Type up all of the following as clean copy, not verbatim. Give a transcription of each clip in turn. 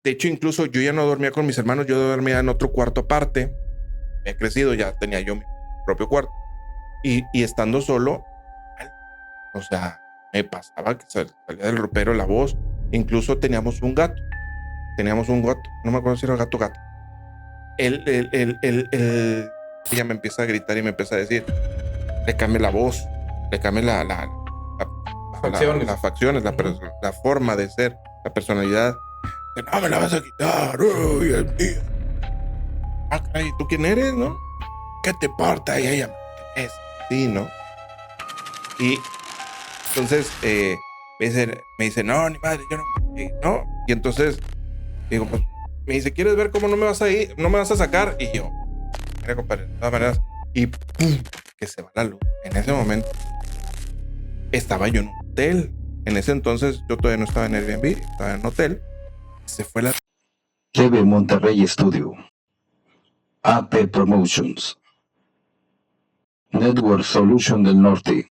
De hecho, incluso yo ya no dormía con mis hermanos, yo dormía en otro cuarto aparte. He crecido, ya tenía yo mi propio cuarto. Y estando solo, o sea, me pasaba que salía del ropero la voz. Incluso teníamos un gato. No me acuerdo si era gato. Ella me empieza a gritar y me empieza a decir, le cambie la voz, le cambie las facciones, la forma de ser, la personalidad. Que no me la vas a quitar, uy, es mía. Ah, caray, ¿tú quién eres, no? ¿Qué te importa? Y ella, ¿qué es? Sí, ¿no? Y entonces me dice, no, ni madre, yo no. Y entonces digo, pues, me dice, ¿quieres ver cómo no me vas a sacar? Y yo, mira, compadre, de todas maneras, y ¡pum! Que se va la luz. En ese momento estaba yo en un hotel. En ese entonces yo todavía no estaba en Airbnb, estaba en un hotel. Se fue la... TV Monterrey Studio, AP Promotions, Network Solution del Norte,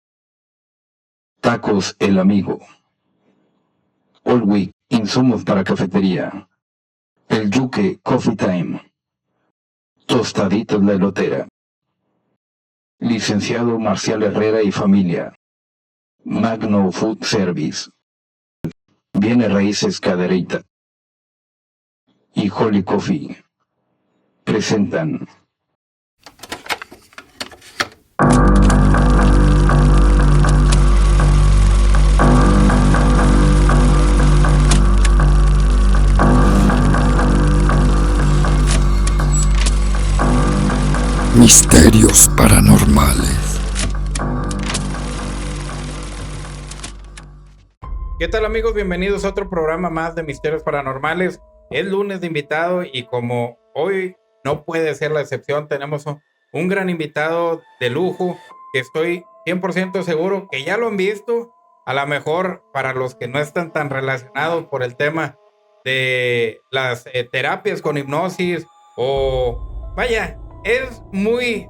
Tacos El Amigo, All Week, insumos para cafetería, El Yuque Coffee Time, Tostaditos La Elotera, Licenciado Marcial Herrera y Familia, Magno Food Service, Bienes Raíces Cadereyta y Holy Coffee presentan Misterios Paranormales. ¿Qué tal, amigos? Bienvenidos a otro programa más de Misterios Paranormales. Es lunes de invitado y como hoy no puede ser la excepción, tenemos un gran invitado de lujo que estoy 100% seguro que ya lo han visto. A lo mejor para los que no están tan relacionados por el tema de las terapias con hipnosis o... Vaya, es muy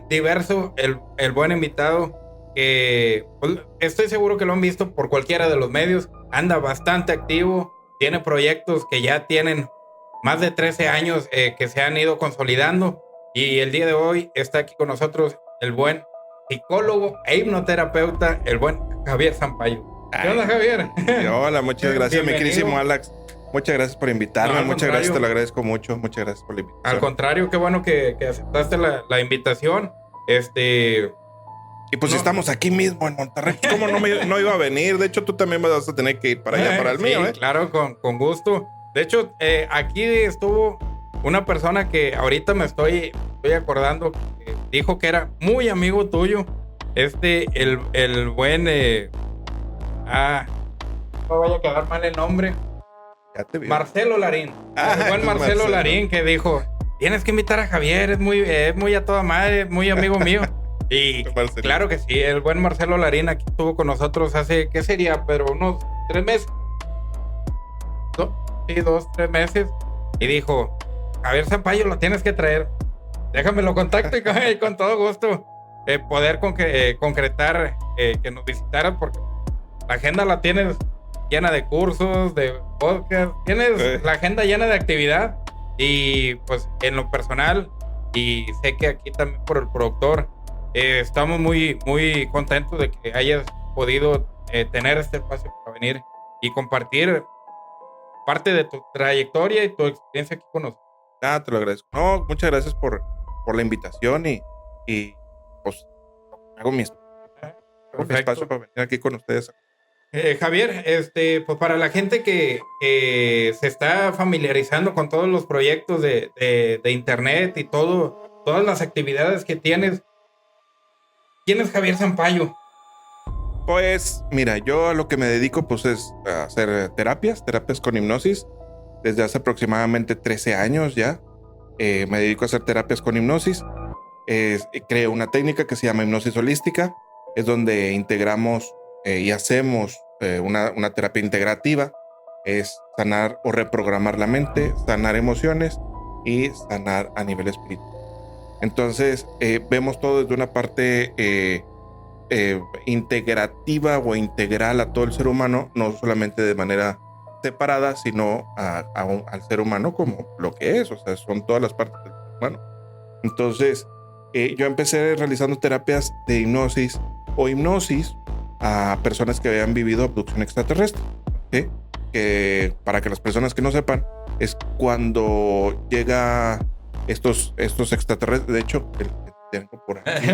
diverso el buen invitado. Que pues, estoy seguro que lo han visto por cualquiera de los medios. Anda bastante activo, tiene proyectos que ya tienen más de 13 años que se han ido consolidando, y el día de hoy está aquí con nosotros el buen psicólogo e hipnoterapeuta, el buen Javier Sampaio. ¿Qué onda, Javier? Hola, muchas gracias, mi queridísimo Alex. Muchas gracias por invitarme, muchas gracias, te lo agradezco mucho, muchas gracias por la invitación. Al contrario, qué bueno que aceptaste la invitación. Y pues estamos aquí mismo en Monterrey. ¿Cómo no iba a venir? De hecho, tú también vas a tener que ir para allá, para el mío, ¿eh? Claro, con gusto. De hecho, aquí estuvo una persona que ahorita me estoy acordando, que dijo que era muy amigo tuyo. El buen... no me vaya a quedar mal el nombre. Ya te vi. Marcelo Larín. El buen Marcelo Larín, que dijo, tienes que invitar a Javier, es muy a toda madre, es muy amigo mío. Y claro que sí, el buen Marcelo Larín aquí estuvo con nosotros hace, ¿qué sería? Pero unos 3 meses. Sí, 2-3 meses. Y dijo, Javier Sampaio, lo tienes que traer. Déjame lo contacto y con todo gusto poder concretar que nos visitaran, porque la agenda la tienes llena de cursos, de podcast, tienes la agenda llena de actividad. Y pues en lo personal, y sé que aquí también por el productor, estamos muy contentos de que hayas podido tener este espacio para venir y compartir parte de tu trayectoria y tu experiencia aquí con nosotros. Te lo agradezco. No, muchas gracias por la invitación y pues hago mi espacio para venir aquí con ustedes. Javier, pues para la gente que se está familiarizando con todos los proyectos de internet y todas las actividades que tienes, ¿quién es Javier Sampaio? Pues mira, yo a lo que me dedico pues es a hacer terapias con hipnosis desde hace aproximadamente 13 años ya. Me dedico a hacer terapias con hipnosis. Creo una técnica que se llama hipnosis holística. Es donde integramos y hacemos una terapia integrativa. Es sanar o reprogramar la mente, sanar emociones y sanar a nivel espiritual. Entonces vemos todo desde una parte integrativa o integral a todo el ser humano, no solamente de manera separada, sino al ser humano como lo que es, o sea, son todas las partes del ser humano. Entonces, yo empecé realizando terapias de hipnosis o hipnosis a personas que habían vivido abducción extraterrestre, ¿sí? Que para que las personas que no sepan, es cuando llega estos extraterrestres. De hecho, el que tengo por aquí,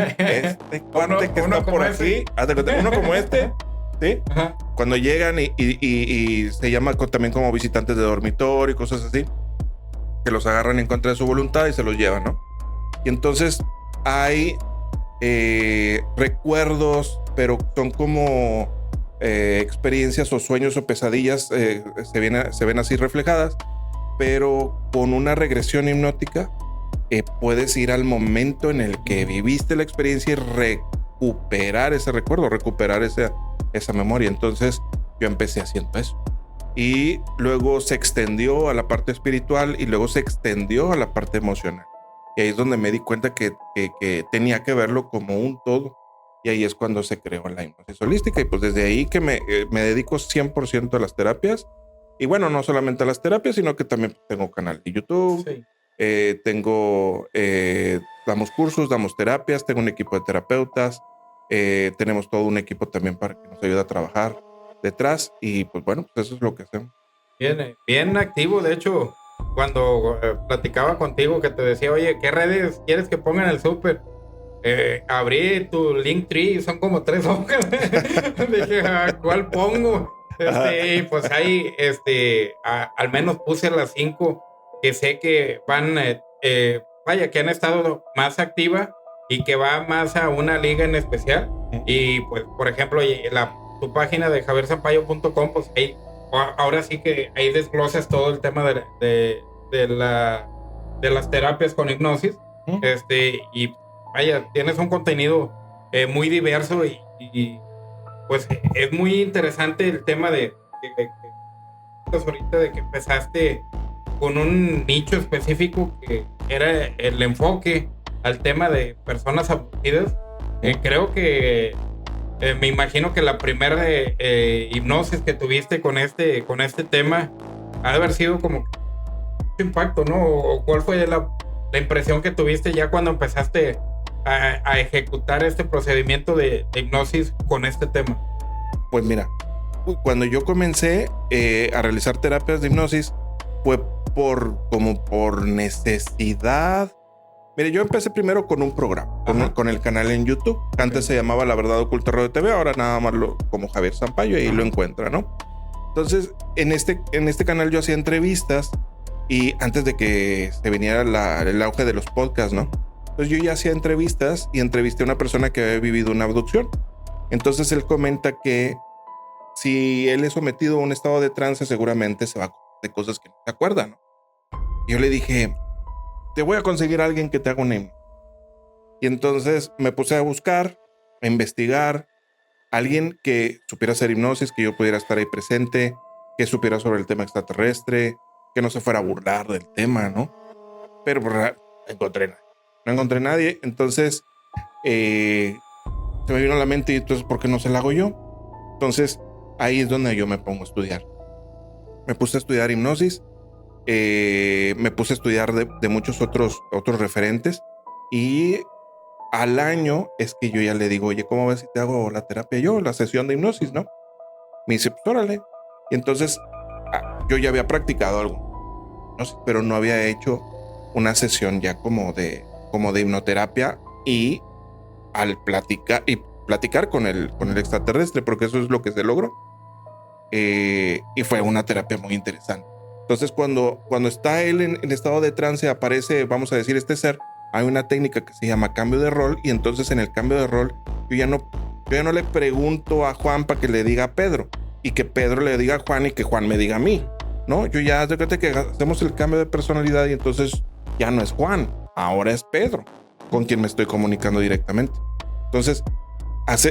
cuate que está por aquí, uno como este, ¿sí? Ajá. Cuando llegan y se llama también como visitantes de dormitorio y cosas así, que los agarran en contra de su voluntad y se los llevan, ¿no? Y entonces hay recuerdos, pero son como experiencias o sueños o pesadillas, se ven así reflejadas, pero con una regresión hipnótica puedes ir al momento en el que viviste la experiencia y recuperar ese recuerdo, recuperar esa memoria. Entonces yo empecé haciendo eso. Y luego se extendió a la parte espiritual y luego se extendió a la parte emocional. Y ahí es donde me di cuenta que tenía que verlo como un todo. Y ahí es cuando se creó la hipnosis holística. Y pues desde ahí que me dedico 100% a las terapias. Y bueno, no solamente a las terapias, sino que también tengo canal de YouTube. Sí. Damos cursos, damos terapias, tengo un equipo de terapeutas. Tenemos todo un equipo también para que nos ayude a trabajar detrás. Y pues bueno, pues eso es lo que hacemos. Bien activo. De hecho, cuando platicaba contigo que te decía, oye, ¿qué redes quieres que ponga en el súper? Abrí tu Linktree, son como 3 hojas. Dije, ¿cuál pongo? Y pues ahí, al menos puse las 5 que sé que van, que han estado más activas y que va más a una liga en especial. Y pues, por ejemplo, tu página de javiersampaio.com, pues ahí, ahora sí que ahí desglosas todo el tema de las terapias con hipnosis. Y vaya, tienes un contenido muy diverso y pues es muy interesante el tema de ahorita de que empezaste con un nicho específico que era el enfoque al tema de personas abducidas. Creo que me imagino que la primera hipnosis que tuviste con este tema ha de haber sido como mucho impacto, ¿no? ¿O cuál fue la impresión que tuviste ya cuando empezaste a ejecutar este procedimiento de hipnosis con este tema? Pues mira, cuando yo comencé a realizar terapias de hipnosis fue por necesidad. Mire, yo empecé primero con un programa, con el canal en YouTube. Antes se llamaba La Verdad Oculta Radio TV, ahora nada más como Javier Sampaio, y ahí lo encuentra, ¿no? Entonces, en este canal yo hacía entrevistas, y antes de que se viniera el auge de los podcasts, ¿no? Entonces yo ya hacía entrevistas y entrevisté a una persona que había vivido una abducción. Entonces él comenta que si él es sometido a un estado de trance, seguramente se va a acordar de cosas que no se acuerda, ¿no? Y yo le dije, te voy a conseguir a alguien que te haga una hipnosis. Y entonces me puse a buscar, a investigar, alguien que supiera hacer hipnosis, que yo pudiera estar ahí presente, que supiera sobre el tema extraterrestre, que no se fuera a burlar del tema, ¿no? Pero no encontré nadie. Entonces se me vino a la mente, y entonces, ¿por qué no se la hago yo? Entonces ahí es donde yo me pongo a estudiar. Me puse a estudiar hipnosis, me puse a estudiar de muchos otros referentes, y al año es que yo ya le digo, oye, ¿cómo ves si te hago la terapia yo, la sesión de hipnosis, no? Me dice, pues órale. Y entonces yo ya había practicado algo, no sé, pero no había hecho una sesión ya como de hipnoterapia, y al platicar con el extraterrestre, porque eso es lo que se logró. Y fue una terapia muy interesante. Entonces cuando está él en estado de trance, aparece, vamos a decir, este ser. Hay una técnica que se llama cambio de rol, y entonces en el cambio de rol yo ya no le pregunto a Juan para que le diga a Pedro, y que Pedro le diga a Juan y que Juan me diga a mí, ¿no? Yo ya de que hacemos el cambio de personalidad, y entonces ya no es Juan, ahora es Pedro con quien me estoy comunicando directamente. Entonces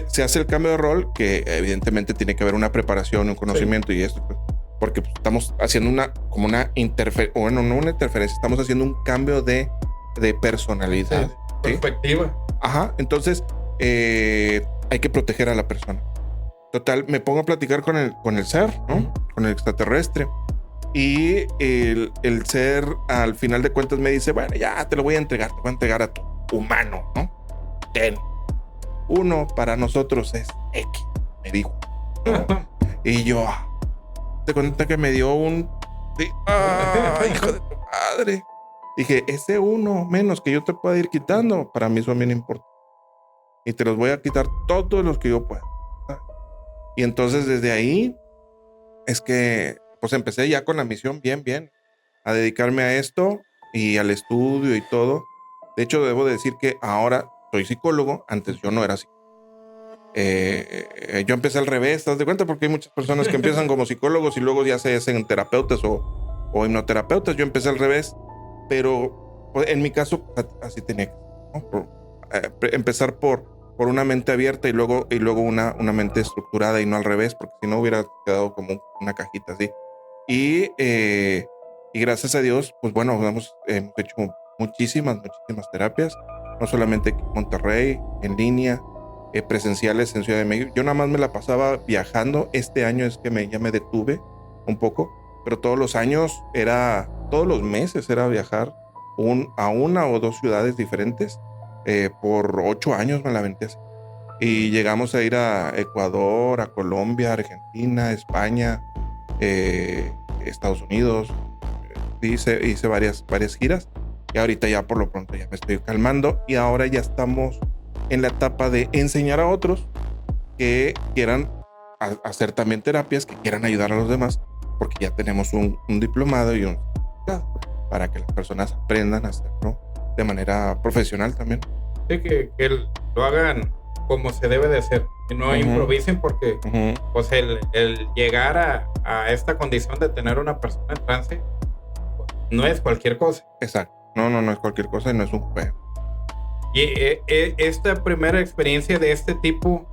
se hace el cambio de rol, que evidentemente tiene que haber una preparación, un conocimiento, sí. Y esto, porque pues, estamos haciendo una interferencia, bueno, no una interferencia, estamos haciendo un cambio de personalidad, sí, perspectiva. ¿Sí? Ajá, entonces hay que proteger a la persona. Total, me pongo a platicar con el ser, ¿no? con el extraterrestre. Y el ser, al final de cuentas, me dice, bueno, ya te lo voy a entregar, te voy a entregar a tu humano, ¿no? Ten. Uno para nosotros es X, me dijo. ¿No? Y yo, te cuenta que me dio un... hijo de tu madre. Dije, ese uno menos que yo te pueda ir quitando, para mí eso a mí no importa. Y te los voy a quitar todos los que yo pueda. Y entonces desde ahí es que pues empecé ya con la misión bien, a dedicarme a esto y al estudio y todo. De hecho, debo decir que ahora soy psicólogo, antes yo no era psicólogo. Yo empecé al revés, ¿te das de cuenta? Porque hay muchas personas que empiezan como psicólogos y luego ya se hacen terapeutas o hipnoterapeutas. Yo empecé al revés, pero pues, en mi caso así tenía que, ¿no? Empezar por una mente abierta y luego una mente estructurada y no al revés, porque si no hubiera quedado como una cajita así. Y gracias a Dios, pues bueno, hemos hecho muchísimas terapias, no solamente aquí en Monterrey, en línea, presenciales en Ciudad de México. Yo nada más me la pasaba viajando. Este año es que ya me detuve un poco, pero todos los meses era viajar a una o dos ciudades diferentes. Por 8 años me la aventé así. Y llegamos a ir a Ecuador, a Colombia, Argentina, España, Estados Unidos. Hice varias giras. Y ahorita ya por lo pronto ya me estoy calmando. Y ahora ya estamos en la etapa de enseñar a otros que quieran hacer también terapias, que quieran ayudar a los demás, porque ya tenemos un diplomado y un certificado para que las personas aprendan a hacerlo de manera profesional también. Sí, que lo hagan como se debe de hacer, que no improvisen, porque pues el llegar a esta condición de tener una persona en trance pues, no es cualquier cosa. Exacto, no es cualquier cosa y no es un juego. Y esta primera experiencia de este tipo,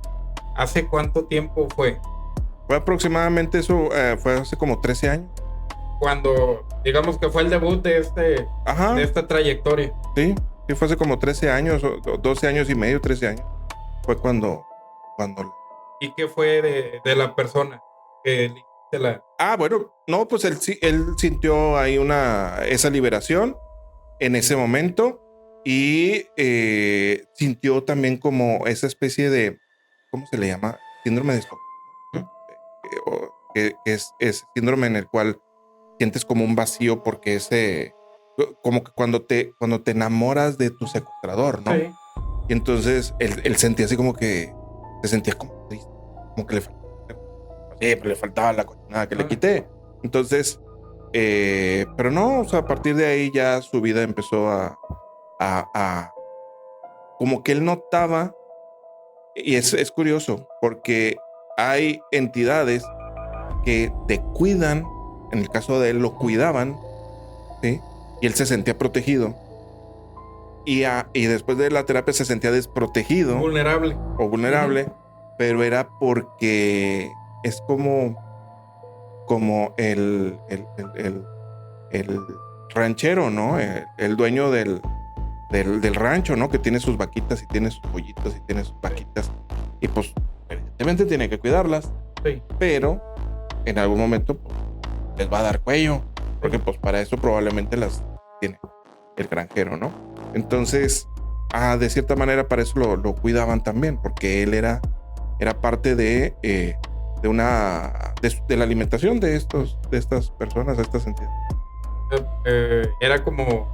¿hace cuánto tiempo fue? Fue aproximadamente eso, fue hace como 13 años. Cuando, digamos que fue el debut de esta trayectoria. Sí, fue hace como 13 años, 12 años y medio, 13 años. Fue cuando... ¿Y qué fue de la persona que bueno, no, pues él sintió ahí esa liberación en ese momento y sintió también como esa especie de, ¿cómo se le llama? Síndrome de Estocolmo. Que es síndrome en el cual sientes como un vacío porque como que cuando te enamoras de tu secuestrador, ¿no? Sí. Y entonces él sentía así como que se sentía como triste, como que le faltaba la cochinada que le quité. Entonces, pero no, o sea, a partir de ahí ya su vida empezó a como que él notaba, y es curioso, porque hay entidades que te cuidan, en el caso de él lo cuidaban, ¿sí? Y él se sentía protegido. Y después de la terapia se sentía desprotegido. Vulnerable. Pero era porque es como el ranchero, ¿no? El dueño del rancho, ¿no? Que tiene sus vaquitas y tiene sus pollitos y tiene sus vaquitas. Y pues, evidentemente tiene que cuidarlas. Sí. Pero en algún momento pues, les va a dar cuello. Porque pues para eso probablemente las tiene el granjero, ¿no? Entonces, de cierta manera para eso lo cuidaban también, porque él era parte de la alimentación de estas personas, de estas entidades. Era como,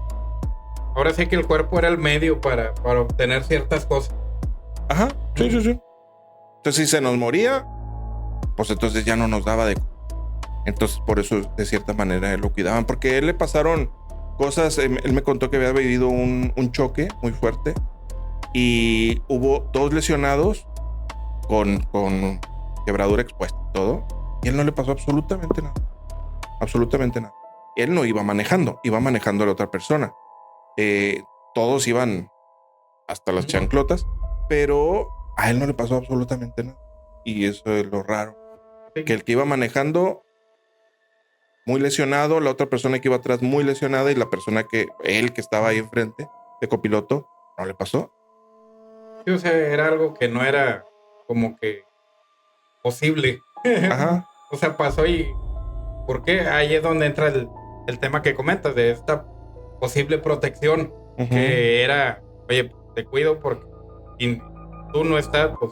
ahora sí que el cuerpo era el medio para obtener ciertas cosas. Ajá, sí. Entonces si se nos moría, pues entonces ya no nos daba de comer. Entonces por eso de cierta manera lo cuidaban, porque a él le pasaron cosas. Él me contó que había vivido un choque muy fuerte y hubo 2 lesionados con quebradura expuesta y todo, y él no le pasó absolutamente nada. Él no iba manejando a la otra persona. Todos iban hasta las chanclotas, pero a él no le pasó absolutamente nada. Y eso es lo raro, que el que iba manejando muy lesionado, la otra persona que iba atrás muy lesionada, y la persona que estaba ahí enfrente de copiloto no le pasó. Sí, o sea, era algo que no era como que posible. Ajá. O sea, pasó y ¿Por qué? Ahí es donde entra el tema que comentas de esta posible protección, que era, oye, te cuido porque si tú no estás, pues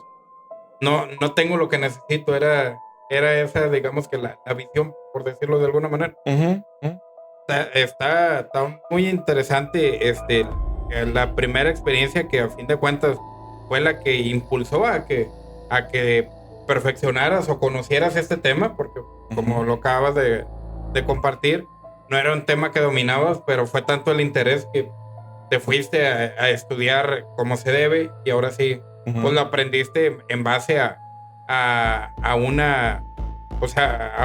no tengo lo que necesito. Era esa, digamos que la visión, por decirlo de alguna manera. Está muy interesante la primera experiencia que a fin de cuentas fue la que impulsó a que perfeccionaras o conocieras este tema, porque como lo acabas de compartir, no era un tema que dominabas, pero fue tanto el interés que te fuiste a estudiar como se debe, y ahora sí, pues lo aprendiste en base a una, o sea,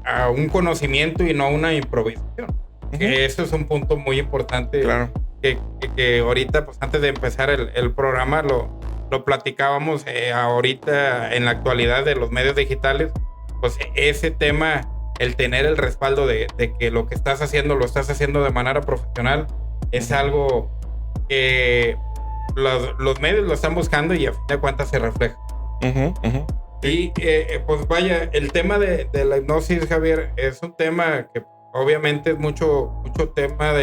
a un conocimiento y no a una improvisación. Que eso es un punto muy importante. Claro. Que ahorita, pues antes de empezar el programa, lo platicábamos ahorita en la actualidad de los medios digitales. Pues ese tema, el tener el respaldo de que lo que estás haciendo lo estás haciendo de manera profesional, es algo que los medios lo están buscando y a fin de cuentas se refleja. Y pues vaya, el tema de la hipnosis, Javier, es un tema que obviamente es mucho tema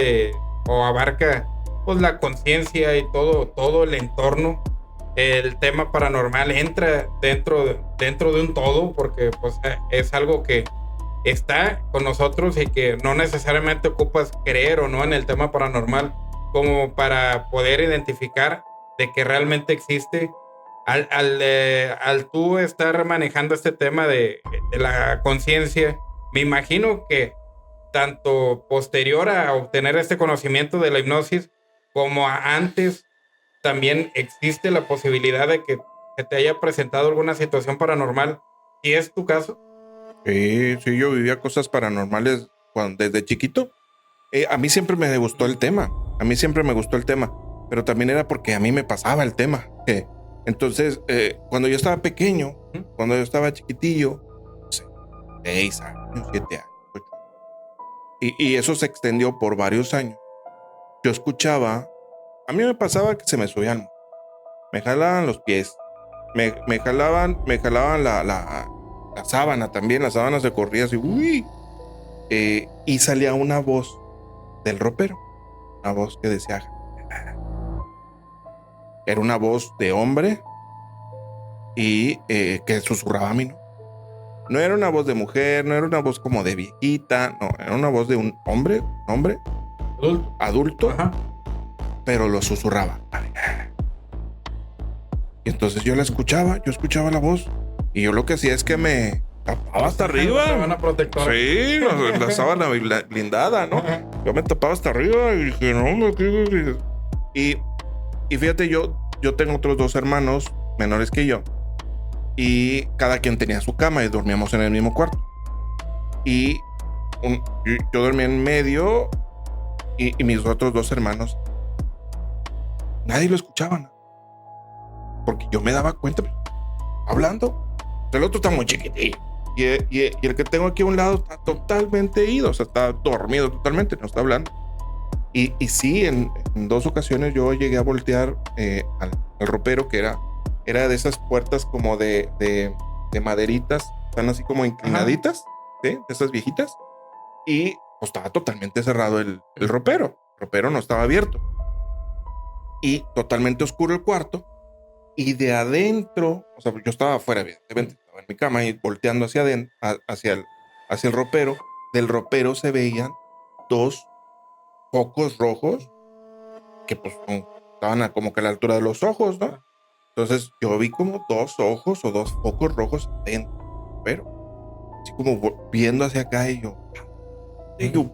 o abarca pues la conciencia y todo el entorno. El tema paranormal entra dentro de un todo, porque pues es algo que está con nosotros y que no necesariamente ocupas creer o no en el tema paranormal como para poder identificar de que realmente existe. Al tú estar manejando este tema de la conciencia, me imagino que tanto posterior a obtener este conocimiento de la hipnosis como antes, también existe la posibilidad de que se te haya presentado alguna situación paranormal. ¿Y es tu caso? Sí, yo vivía cosas paranormales desde chiquito. A mí siempre me gustó el tema. Pero también era porque a mí me pasaba el tema. Entonces, cuando yo estaba pequeño, cuando yo estaba chiquitillo, no sé, 6 años, 7 años, 8 años, y eso se extendió por varios años. Yo escuchaba, a mí me pasaba que se me subían, me jalaban los pies, me jalaban la sábana también, la sábana se corría así, uy, y salía una voz del ropero, una voz que decía, era una voz de hombre y que susurraba a mí, ¿no? No era una voz de mujer, no era una voz como de viejita, no, era una voz de un hombre adulto, pero lo susurraba. Y entonces yo escuchaba la voz, y yo lo que hacía es que me tapaba hasta arriba. Sábana protectora. Sí, la sábana blindada, ¿no? Yo me tapaba hasta arriba y dije, no, y fíjate, yo tengo otros 2 hermanos menores que yo, y cada quien tenía su cama y dormíamos en el mismo cuarto. Y yo dormía en medio y mis otros 2 hermanos, nadie lo escuchaba, porque yo me daba cuenta, hablando. El otro está muy chiquitillo y el que tengo aquí a un lado está totalmente ido, o sea, está dormido totalmente, no está hablando. Y sí, en 2 ocasiones yo llegué a voltear al ropero, que era de esas puertas como de maderitas, están así como inclinaditas, ¿sí? De esas viejitas, y pues estaba totalmente cerrado el ropero. El ropero no estaba abierto y totalmente oscuro el cuarto, y de adentro, o sea, yo estaba afuera, evidentemente, estaba en mi cama y volteando hacia adentro, hacia el ropero. Del ropero se veían 2 focos rojos que pues estaban como que a la altura de los ojos, ¿no? Entonces yo vi como 2 ojos o 2 focos rojos dentro, pero así como viendo hacia acá, y yo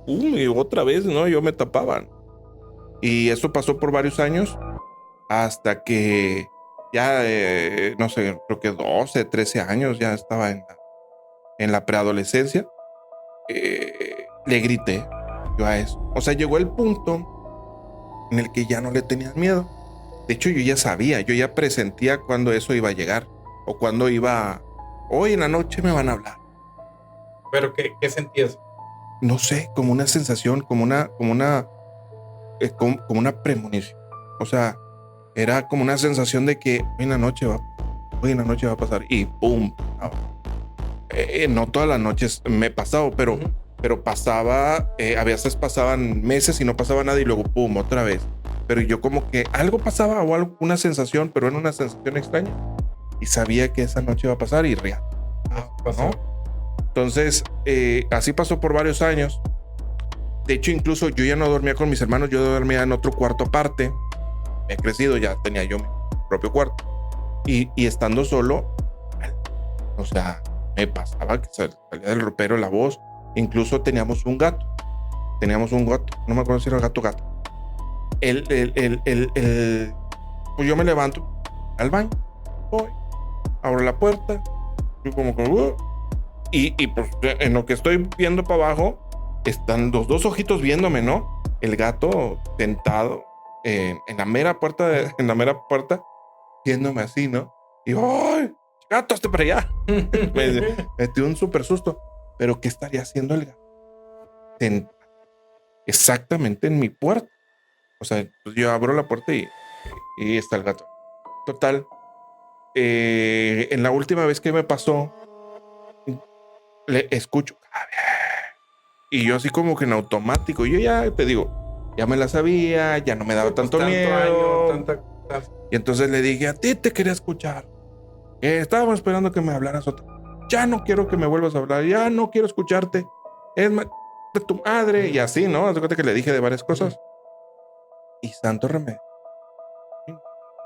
pum, y otra vez, ¿no? Yo me tapaban. Y eso pasó por varios años hasta que ya, no sé, creo que 12, 13 años, ya estaba en la preadolescencia. Le grité yo a eso. O sea, llegó el punto en el que ya no le tenía miedo. De hecho, yo ya sabía, yo ya presentía cuando eso iba a llegar, o cuando hoy en la noche me van a hablar. ¿Pero qué sentías? No sé, como una sensación, como una premonición. O sea, era como una sensación de que hoy en la noche va a pasar, y ¡pum! No todas las noches me he pasado, pero pasaba, a veces pasaban meses y no pasaba nada y luego pum, otra vez. Pero yo como que algo pasaba o una sensación, pero era una sensación extraña. Y sabía que esa noche iba a pasar y real. ¿No? Entonces, así pasó por varios años. De hecho, incluso yo ya no dormía con mis hermanos, yo dormía en otro cuarto aparte. He crecido, ya tenía yo mi propio cuarto. Y estando solo, o sea, me pasaba que salía del ropero la voz. Incluso teníamos un gato. No me acuerdo si era gato. Pues yo me levanto al baño, voy, abro la puerta, y como que y pues en lo que estoy viendo para abajo están los dos ojitos viéndome, ¿no? El gato sentado en la mera puerta viéndome así, ¿no? Y ¡ay! Gato, hazte para allá. Me dio un súper susto. Pero ¿qué estaría haciendo el gato? Exactamente en mi puerta. O sea, pues yo abro la puerta y está el gato. Total. En la última vez que me pasó, le escucho. Y yo así como que en automático. Yo ya te digo, ya me la sabía, ya no me daba tanto miedo. Y entonces le dije, a ti te quería escuchar. Estábamos esperando que me hablaras otra. Ya no quiero que me vuelvas a hablar. Ya no quiero escucharte. Es de tu madre. Y así, ¿no? Haz de cuenta que le dije de varias cosas. Y santo remedio.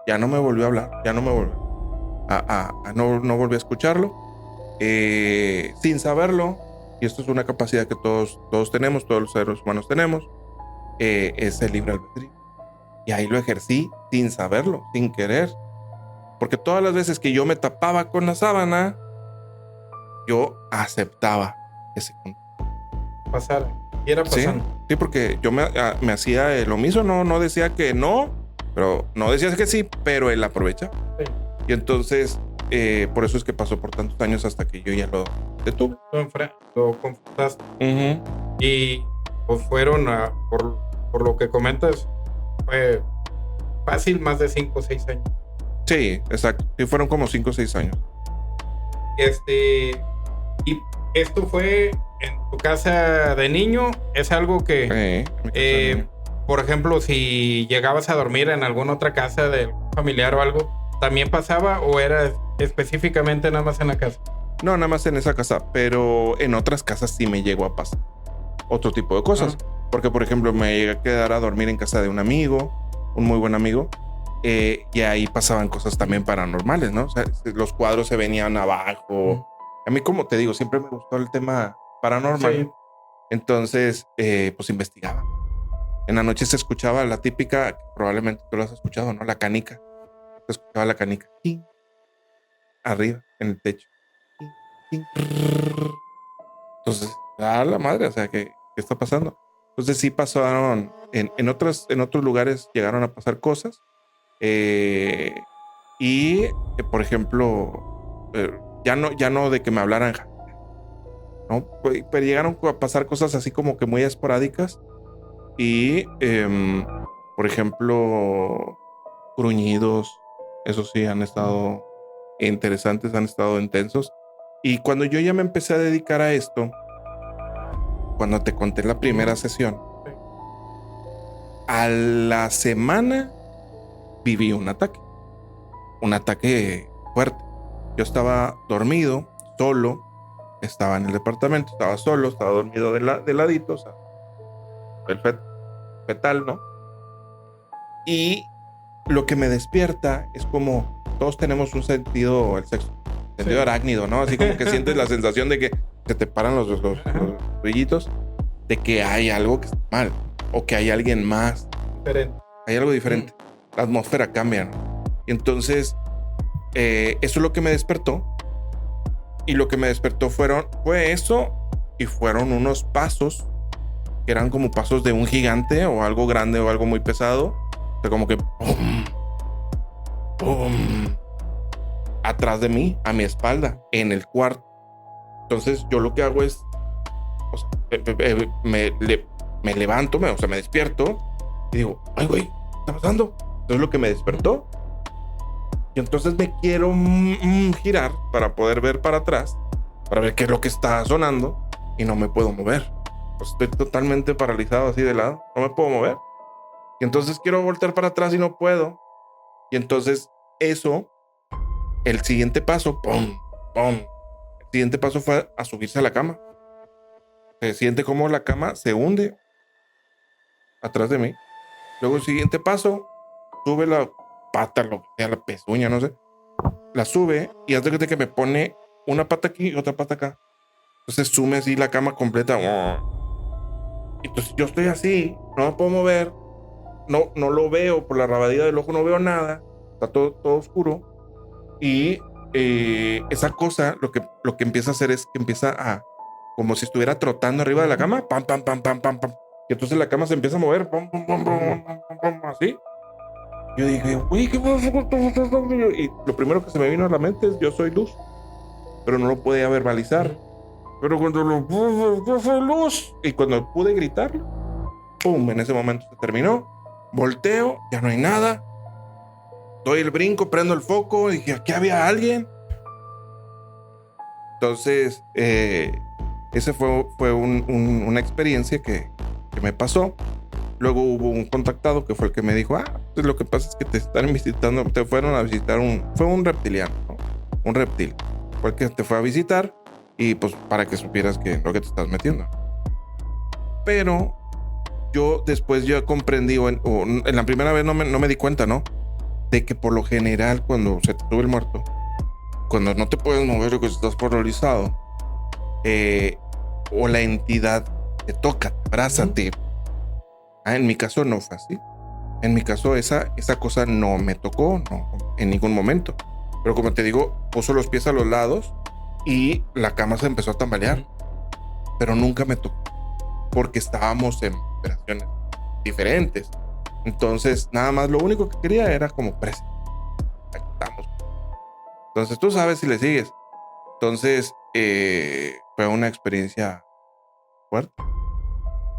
Ya no me volvió a hablar. Ya no me volvió no volví a escucharlo. Sin saberlo. Y esto es una capacidad que todos tenemos, todos los seres humanos tenemos. Es el libre albedrío. Y ahí lo ejercí sin saberlo, sin querer. Porque todas las veces que yo me tapaba con la sábana, yo aceptaba ese pasar. Y era pasando. Sí, porque yo me hacía lo mismo, no decía que no, pero no decía que sí, pero él aprovecha. Sí. Y entonces, por eso es que pasó por tantos años hasta que yo ya lo detuve. Lo confrontaste. Y pues fueron, por lo que comentas, fue fácil más de 5 o 6 años. Sí, exacto. Sí, fueron como 5 o 6 años. Y esto fue en tu casa de niño. Es algo que, por ejemplo, si llegabas a dormir en alguna otra casa de familiar o algo, ¿también pasaba o era específicamente nada más en la casa? No, nada más en esa casa, pero en otras casas sí me llegó a pasar otro tipo de cosas. Porque, por ejemplo, me llegué a quedar a dormir en casa de un amigo, un muy buen amigo. Y ahí pasaban cosas también paranormales, ¿no? O sea, los cuadros se venían abajo. A mí, como te digo, siempre me gustó el tema paranormal. Sí. Entonces, pues investigaba. En la noche se escuchaba la típica, probablemente tú lo has escuchado, ¿no? La canica. Se escuchaba la canica. Arriba, en el techo. Entonces, a la madre, o sea, ¿qué está pasando? Entonces sí pasaron, en otros lugares llegaron a pasar cosas. Y por ejemplo, ya no de que me hablaran, ¿no? Pero llegaron a pasar cosas así como que muy esporádicas. Y por ejemplo, gruñidos, eso sí, han estado interesantes, han estado intensos. Y cuando yo ya me empecé a dedicar a esto, cuando te conté la primera sesión, a la semana viví un ataque fuerte. Yo estaba dormido, solo, estaba en el departamento, estaba solo, estaba dormido de ladito, o sea, el fetal, ¿no? Y lo que me despierta es como todos tenemos un sentido, el sexto sentido arácnido, ¿no? Así como que sientes la sensación de que se te paran los brillitos, de que hay algo que está mal, o que hay alguien más. Hay algo diferente. La atmósfera cambia, ¿no? Y entonces, eso es lo que me despertó. Y lo que me despertó fue eso, y fueron unos pasos que eran como pasos de un gigante o algo grande o algo muy pesado. O sea, como que ¡pum! ¡Pum! Atrás de mí, a mi espalda, en el cuarto. Entonces yo lo que hago es, o sea, me levanto, me despierto y digo, ay güey, ¿qué está pasando? Entonces lo que me despertó, y entonces me quiero girar para poder ver para atrás, para ver qué es lo que está sonando y no me puedo mover. Pues estoy totalmente paralizado así de lado, no me puedo mover. Y entonces quiero voltear para atrás y no puedo. Y entonces eso, el siguiente paso, ¡pum! ¡Pum! El siguiente paso fue a subirse a la cama. Se siente como la cama se hunde atrás de mí. Luego el siguiente paso, sube la pata, lo que sea, la pezuña, no sé. La sube y hace que me pone una pata aquí y otra pata acá. Entonces sume así la cama completa. Entonces yo estoy así, no me puedo mover. No lo veo por la rabadilla del ojo, no veo nada. Está todo oscuro. Y esa cosa lo que empieza a hacer es que empieza a, como si estuviera trotando arriba de la cama. Pam, pam, pam, pam, pam, pam. Y entonces la cama se empieza a mover. Pam, pam, pam, pam, pam, pam, pam, así. Yo dije, uy, ¿qué pasa? Y lo primero que se me vino a la mente es yo soy luz. Pero no lo podía verbalizar. Pero cuando yo soy luz. Y cuando pude gritarlo, pum, en ese momento se terminó. Volteo, ya no hay nada. Doy el brinco, prendo el foco. Dije, aquí había alguien. Entonces, ese fue una experiencia que me pasó. Luego hubo un contactado que fue el que me dijo, pues lo que pasa es que te están visitando, te fueron a visitar fue un reptiliano, ¿no? Un reptil. Fue el que te fue a visitar y pues para que supieras que lo que te estás metiendo. Pero yo después ya comprendí, en la primera vez no me di cuenta, ¿no? De que por lo general cuando se te sube el muerto, cuando no te puedes mover o que estás paralizado, o la entidad te toca, te abraza, en mi caso no fue así. En mi caso esa cosa no me tocó, no, en ningún momento. Pero como te digo, puso los pies a los lados y la cama se empezó a tambalear. Pero nunca me tocó, porque estábamos en operaciones diferentes. Entonces, nada más lo único que quería era como presencia. Aquí estamos. Entonces, tú sabes si le sigues. Entonces, fue una experiencia fuerte.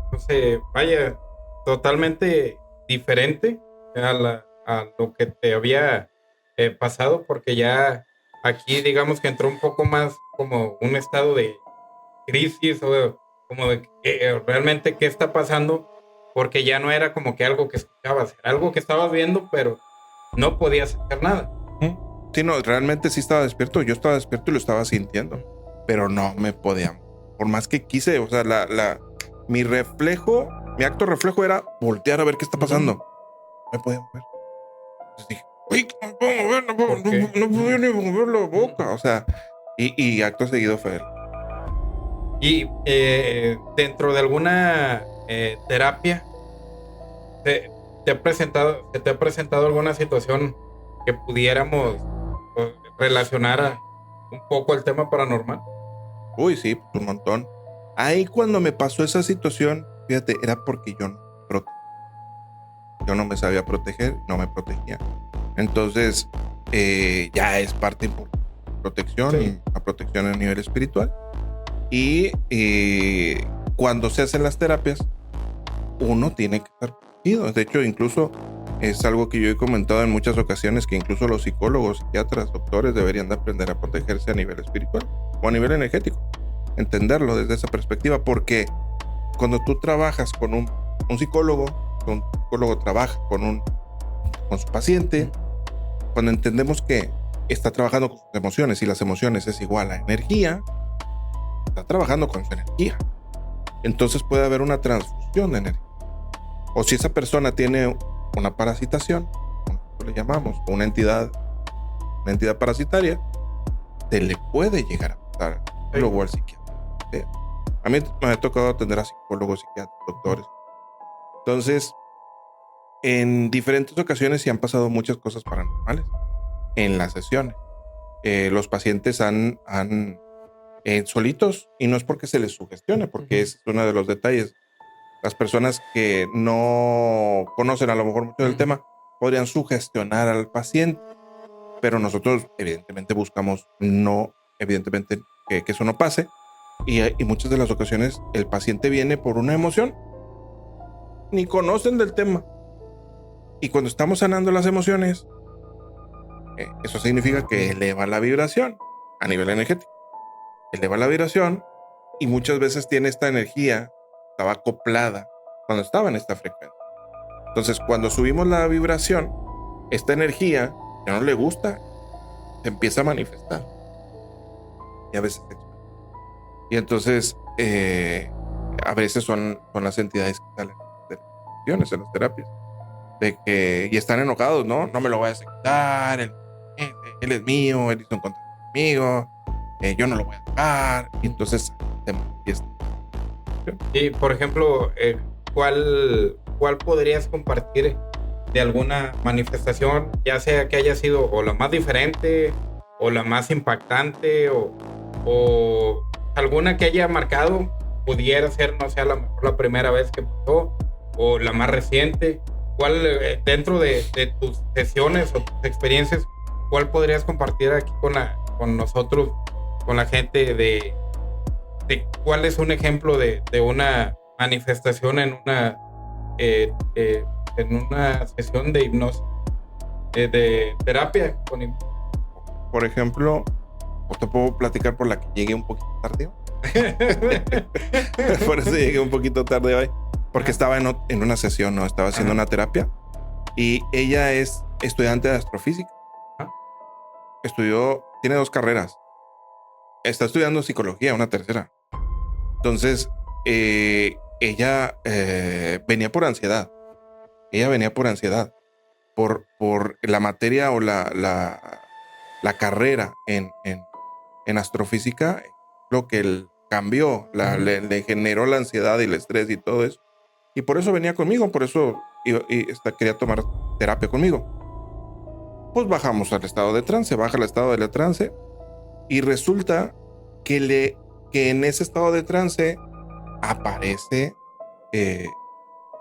Entonces, vaya, totalmente diferente a lo que te había pasado, porque ya aquí digamos que entró un poco más como un estado de crisis o como de realmente qué está pasando, porque ya no era como que algo que escuchabas, era algo que estabas viendo, pero no podías hacer nada. Sí, no, realmente sí estaba despierto. Yo estaba despierto y lo estaba sintiendo, pero no me podía. Por más que quise, o sea, mi acto reflejo era voltear a ver qué está pasando. No me podía mover. Entonces dije, uy, no me puedo mover, no podía ni mover la boca. O sea, y acto seguido fue él. Y dentro de alguna terapia, ¿se te ha presentado alguna situación que pudiéramos relacionar un poco el tema paranormal? Uy, sí, un montón. Ahí cuando me pasó esa situación, fíjate, era porque yo no me sabía proteger, no me protegía. Entonces, ya es parte de protección, sí. Y la protección a nivel espiritual. Y cuando se hacen las terapias, uno tiene que estar protegido. De hecho, incluso es algo que yo he comentado en muchas ocasiones, que incluso los psicólogos, psiquiatras, doctores deberían de aprender a protegerse a nivel espiritual o a nivel energético. Entenderlo desde esa perspectiva, porque cuando tú trabajas con un psicólogo trabaja con su paciente, cuando entendemos que está trabajando con sus emociones y las emociones es igual a energía, está trabajando con su energía. Entonces puede haber una transfusión de energía. O si esa persona tiene una parasitación, como le llamamos, una entidad parasitaria, se le puede llegar a pasar al psicólogo o al psiquiatra. A mí me ha tocado atender a psicólogos, psiquiatras, doctores. Entonces, en diferentes ocasiones sí han pasado muchas cosas paranormales en las sesiones. Los pacientes han solitos, y no es porque se les sugestione, porque es uno de los detalles. Las personas que no conocen a lo mejor mucho del tema podrían sugestionar al paciente, pero nosotros evidentemente buscamos que eso no pase, y muchas de las ocasiones el paciente viene por una emoción, ni conocen del tema, y cuando estamos sanando las emociones, eso significa que eleva la vibración a nivel energético. eleva la vibración y muchas veces tiene esta energía, estaba acoplada cuando estaba en esta frecuencia. Entonces, cuando subimos la vibración, esta energía que no le gusta se empieza a manifestar y a veces se expresa. Y entonces, a veces son las entidades que salen de las sesiones, en las terapias, de que y están enojados, ¿no? No me lo vayas a quitar, él es mío, él hizo un contrato conmigo, yo no lo voy a dejar. Y entonces se manifiesta. Y, por ejemplo, ¿cuál podrías compartir de alguna manifestación, ya sea que haya sido o la más diferente o la más impactante o alguna que haya marcado? Pudiera ser, no sé, a lo mejor la primera vez que pasó o la más reciente. ¿Cuál, dentro de tus sesiones o tus experiencias, cuál podrías compartir aquí con nosotros, con la gente, de cuál es un ejemplo de una manifestación en una sesión de hipnosis, de terapia con hipnosis? Por ejemplo, o te puedo platicar por la que llegué un poquito tarde. Por eso llegué un poquito tarde hoy, porque estaba en una sesión, ¿no? Estaba haciendo una terapia y ella es estudiante de astrofísica. Tiene 2 carreras. Está estudiando psicología, una tercera. Entonces, ella venía por ansiedad. Ella venía por ansiedad. Por la materia o la carrera en astrofísica, lo que cambió, le generó la ansiedad y el estrés y todo eso. Y por eso venía conmigo, por eso quería tomar terapia conmigo. Pues bajamos al estado de trance, baja al estado de trance y resulta que en ese estado de trance aparece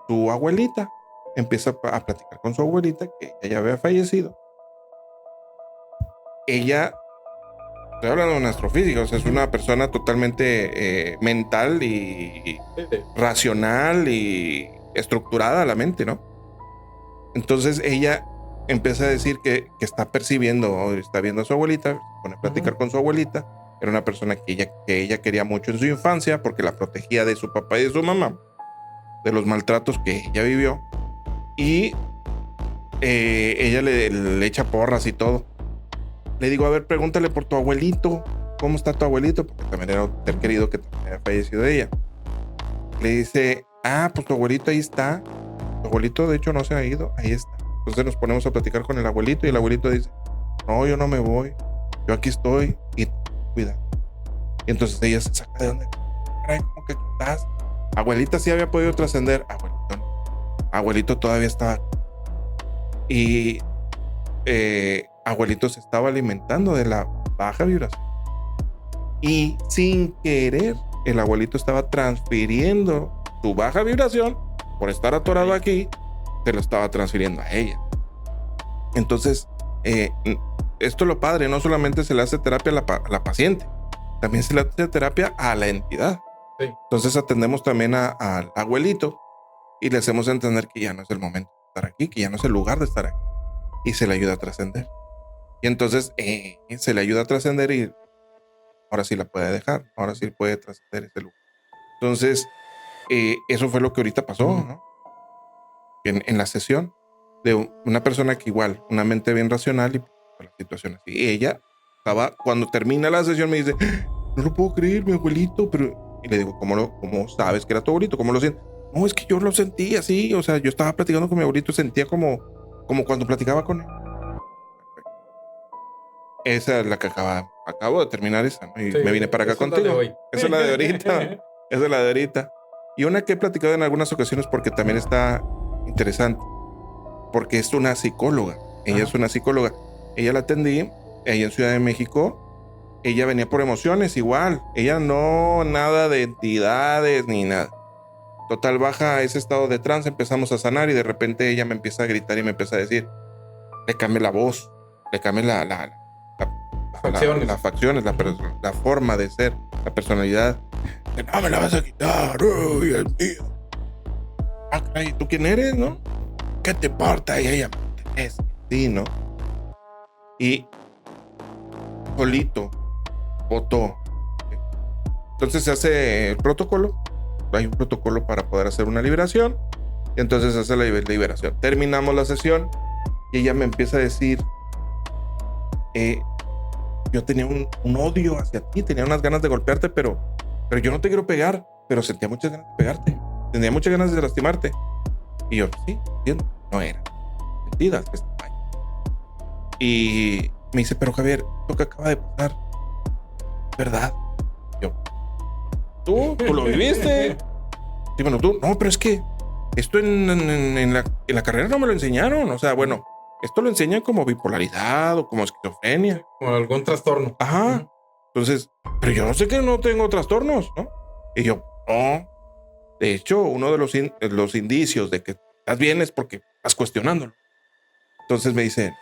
su abuelita. Empieza a platicar con su abuelita, que ella ya había fallecido. Ella, estoy hablando de un astrofísico, o sea, es una persona totalmente mental y racional y estructurada a la mente, ¿no? Entonces ella empieza a decir que está percibiendo, está viendo a su abuelita, se pone a platicar con su abuelita. Era una persona que ella quería mucho en su infancia porque la protegía de su papá y de su mamá, de los maltratos que ella vivió. Y ella le echa porras y todo. Le digo, a ver, pregúntale por tu abuelito. ¿Cómo está tu abuelito? Porque también era un ser querido que también había fallecido de ella. Le dice, pues tu abuelito ahí está. Tu abuelito de hecho no se ha ido, ahí está. Entonces nos ponemos a platicar con el abuelito y el abuelito dice, no, yo no me voy, yo aquí estoy y cuida. Y entonces ella se saca de donde, caray, ¿cómo que aquí estás? Abuelita sí había podido trascender, abuelito no. Abuelito todavía estaba. Y abuelito se estaba alimentando de la baja vibración. Y sin querer, el abuelito estaba transfiriendo su baja vibración por estar atorado aquí, se lo estaba transfiriendo a ella. Entonces, esto es lo padre, no solamente se le hace terapia a la paciente, también se le hace terapia a la entidad. Sí. Entonces atendemos también al abuelito y le hacemos entender que ya no es el momento de estar aquí, que ya no es el lugar de estar aquí, y se le ayuda a trascender. Y entonces se le ayuda a trascender y ahora sí la puede dejar, ahora sí puede trascender ese lugar. Entonces, eso fue lo que ahorita pasó, ¿no? En la sesión de una persona que igual, una mente bien racional y la situación así. Y ella estaba, cuando termina la sesión me dice, no lo puedo creer, mi abuelito, pero... Y le digo, ¿cómo sabes que era tu abuelito? ¿Cómo lo sientes? No, es que yo lo sentí así, o sea, yo estaba platicando con mi abuelito y sentía como cuando platicaba con él. Esa es la que acabo de terminar esa, ¿no? Y sí, me vine para acá contigo. Esa es la de ahorita. Esa es la de ahorita. Y una que he platicado en algunas ocasiones porque también está interesante. Porque es una psicóloga. Ella es una psicóloga. Ella la atendí ahí en Ciudad de México. Ella venía por emociones igual. Ella no, nada de entidades ni nada. Total, baja a ese estado de trance, empezamos a sanar y de repente ella me empieza a gritar y me empieza a decir, le cambié la voz, le cambié las facciones, la forma de ser, la personalidad. No me la vas a quitar, uy, es mío. Caray, ¿tú quién eres, no? ¿Qué te importa? Y ella es sí, ¿no? Y solito votó Entonces se hace el protocolo. Hay un protocolo para poder hacer una liberación. Y entonces se hace la liberación. Terminamos la sesión y ella me empieza a decir, yo tenía un odio hacia ti, tenía unas ganas de golpearte, pero yo no te quiero pegar, pero sentía muchas ganas de pegarte, tenía muchas ganas de lastimarte. Y yo, sí, entiendo, no era mentiras, que está mal. Y me dice, pero Javier, lo que acaba de pasar, ¿verdad? Yo, tú lo viviste. Sí, bueno, tú, no, pero es que esto en la carrera no me lo enseñaron. O sea, bueno, esto lo enseñan como bipolaridad o como esquizofrenia. O algún trastorno. Ajá. Entonces, pero yo no sé que no tengo trastornos, ¿no? Y yo, no. De hecho, uno de los indicios de que estás bien es porque estás cuestionándolo. Entonces me dice,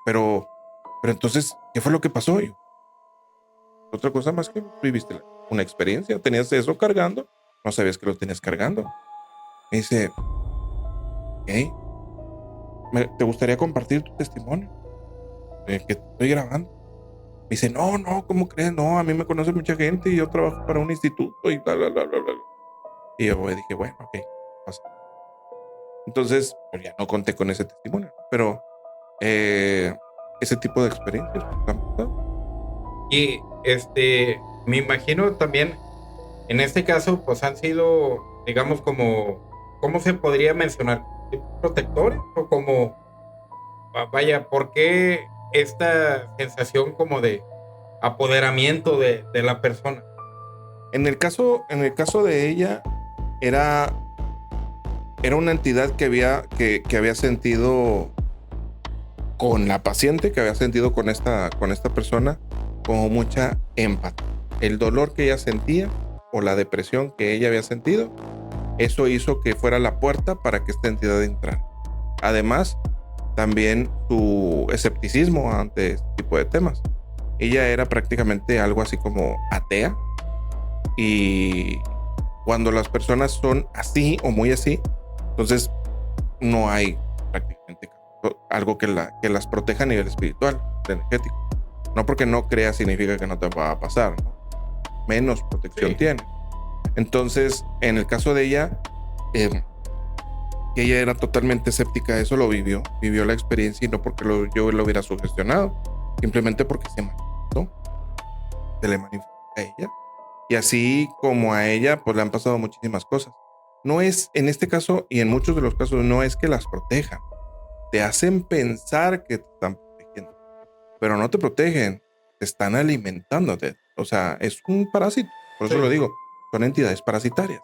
pero entonces, ¿qué fue lo que pasó? Y yo, otra cosa más que viviste una experiencia, tenías eso cargando, no sabías que lo tenías cargando. Me dice, ¿qué? ¿Te gustaría compartir tu testimonio? Que estoy grabando. Me dice, no, ¿cómo crees? No, a mí me conoce mucha gente y yo trabajo para un instituto y bla, bla, bla, bla, bla. Y yo dije, bueno, ok, pasa. Entonces, pues ya no conté con ese testimonio, pero ese tipo de experiencias han pasado. Y me imagino también, en este caso, pues han sido, digamos, ¿cómo se podría mencionar? ¿Protectores? O como, vaya, ¿por qué esta sensación como de apoderamiento de la persona? En el caso de ella, era una entidad que había sentido con la paciente, que había sentido con esta persona, como mucha empatía. El dolor que ella sentía o la depresión que ella había sentido, eso hizo que fuera la puerta para que esta entidad entrara. Además, también su escepticismo ante este tipo de temas. Ella era prácticamente algo así como atea, y cuando las personas son así o muy así, entonces no hay prácticamente algo que las proteja a nivel espiritual, energético. No porque no creas significa que no te va a pasar, ¿no? Menos protección tiene. Entonces, en el caso de ella, que ella era totalmente escéptica a eso, lo vivió la experiencia, y no porque yo lo hubiera sugestionado, simplemente porque se le manifestó a ella. Y así como a ella, pues le han pasado muchísimas cosas. No es, en este caso y en muchos de los casos, no es que las protejan. Te hacen pensar que te están protegiendo, pero no te protegen, te están alimentándote. O sea, es un parásito. Por eso lo digo, son entidades parasitarias.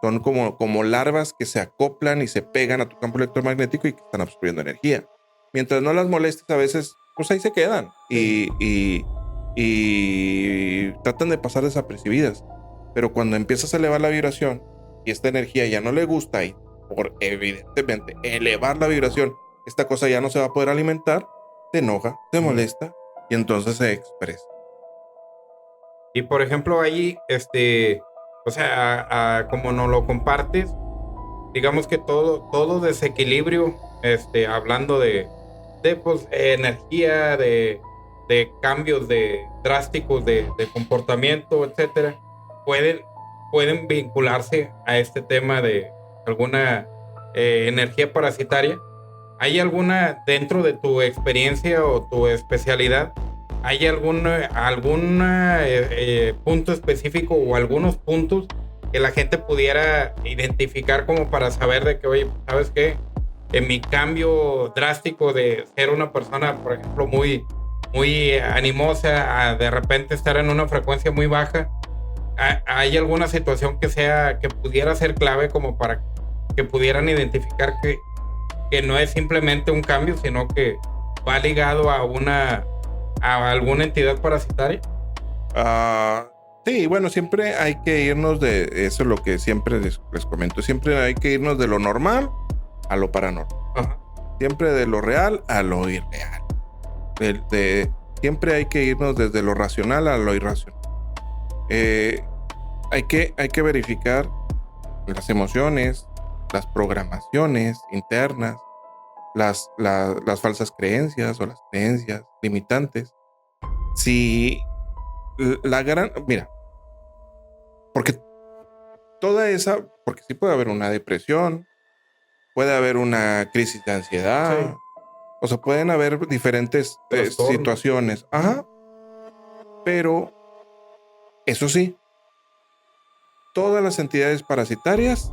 Son como larvas que se acoplan y se pegan a tu campo electromagnético y que están absorbiendo energía. Mientras no las molestes, a veces, pues ahí se quedan y tratan de pasar desapercibidas. Pero cuando empiezas a elevar la vibración y esta energía ya no le gusta, y por evidentemente elevar la vibración, esta cosa ya no se va a poder alimentar, te enoja, te molesta, y entonces se expresa. Y por ejemplo, ahí, o sea, como nos lo compartes, digamos que todo desequilibrio, hablando de pues, energía, de cambios drásticos de comportamiento, etcétera, pueden vincularse a este tema de alguna energía parasitaria. ¿Hay alguna, dentro de tu experiencia o tu especialidad, hay algún punto específico o algunos puntos que la gente pudiera identificar como para saber de que, oye, ¿sabes qué? En mi cambio drástico de ser una persona, por ejemplo, muy animosa, a de repente estar en una frecuencia muy baja, ¿hay alguna situación que pudiera ser clave como para que pudieran identificar que no es simplemente un cambio, sino que va ligado a alguna entidad parasitaria? Sí, bueno, siempre hay que irnos de eso, es lo que siempre les comento, siempre hay que irnos de lo normal a lo paranormal. Ajá. Siempre de lo real a lo irreal. Siempre hay que irnos desde lo racional a lo irracional. Hay que verificar las emociones, las programaciones internas, las falsas creencias o las creencias limitantes. Si mira, porque porque sí puede haber una depresión, puede haber una crisis de ansiedad, Sí. o sea, pueden haber diferentes Trastornos. situaciones. Ajá. Pero, eso sí, todas las entidades parasitarias,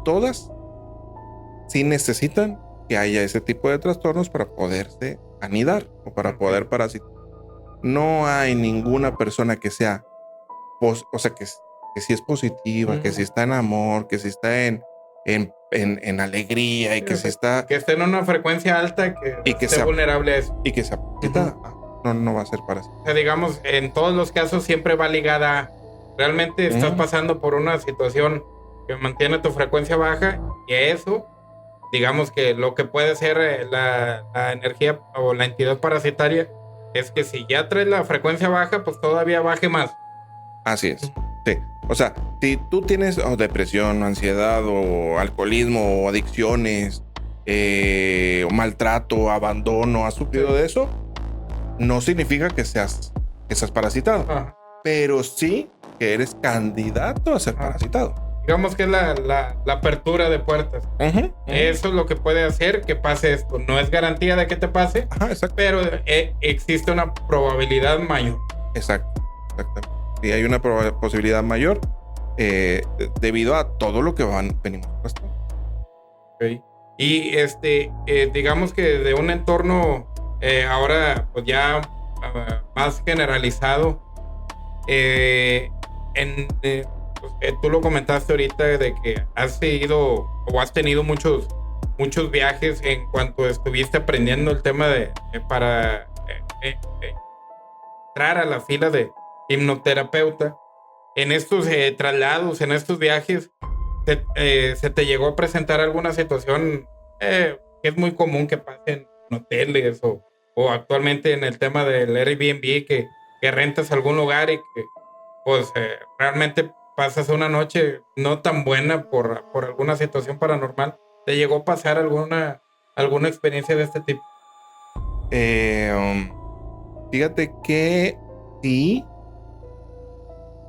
todas, sí necesitan que haya ese tipo de trastornos para poderse anidar o para poder parasitar. No hay ninguna persona que sea, o sea, que sí es positiva, que sí está en amor, que sí está en alegría y que sí está Que esté en una frecuencia alta Y que esté sea- vulnerable a eso. y que sea parasitada. No va a ser parasitada. O sea, digamos, en todos los casos siempre va ligada. Realmente estás pasando por una situación que mantiene tu frecuencia baja y eso, digamos que lo que puede ser la energía o la entidad parasitaria es que si ya traes la frecuencia baja, pues todavía baje más. Así es. Sí. O sea, si tú tienes depresión, ansiedad o alcoholismo o adicciones o maltrato, abandono, has sufrido de eso, no significa que seas parasitado, pero sí que eres candidato a ser parasitado. Digamos que es la apertura de puertas. Eso es lo que puede hacer que pase esto. No es garantía de que te pase, pero existe una probabilidad mayor. Exactamente. Y hay una posibilidad mayor debido a todo lo que venimos pasando. Okay. Y digamos que de un entorno ahora pues ya más generalizado, tú lo comentaste ahorita de que has ido o has tenido muchos viajes en cuanto estuviste aprendiendo el tema para entrar a la fila de hipnoterapeuta. En estos traslados, en estos viajes, ¿se te llegó a presentar alguna situación que es muy común que pase en hoteles o actualmente en el tema del Airbnb, que rentas algún lugar y que pues realmente pasas una noche no tan buena por alguna situación paranormal? ¿Te llegó a pasar alguna experiencia de este tipo? Fíjate que sí.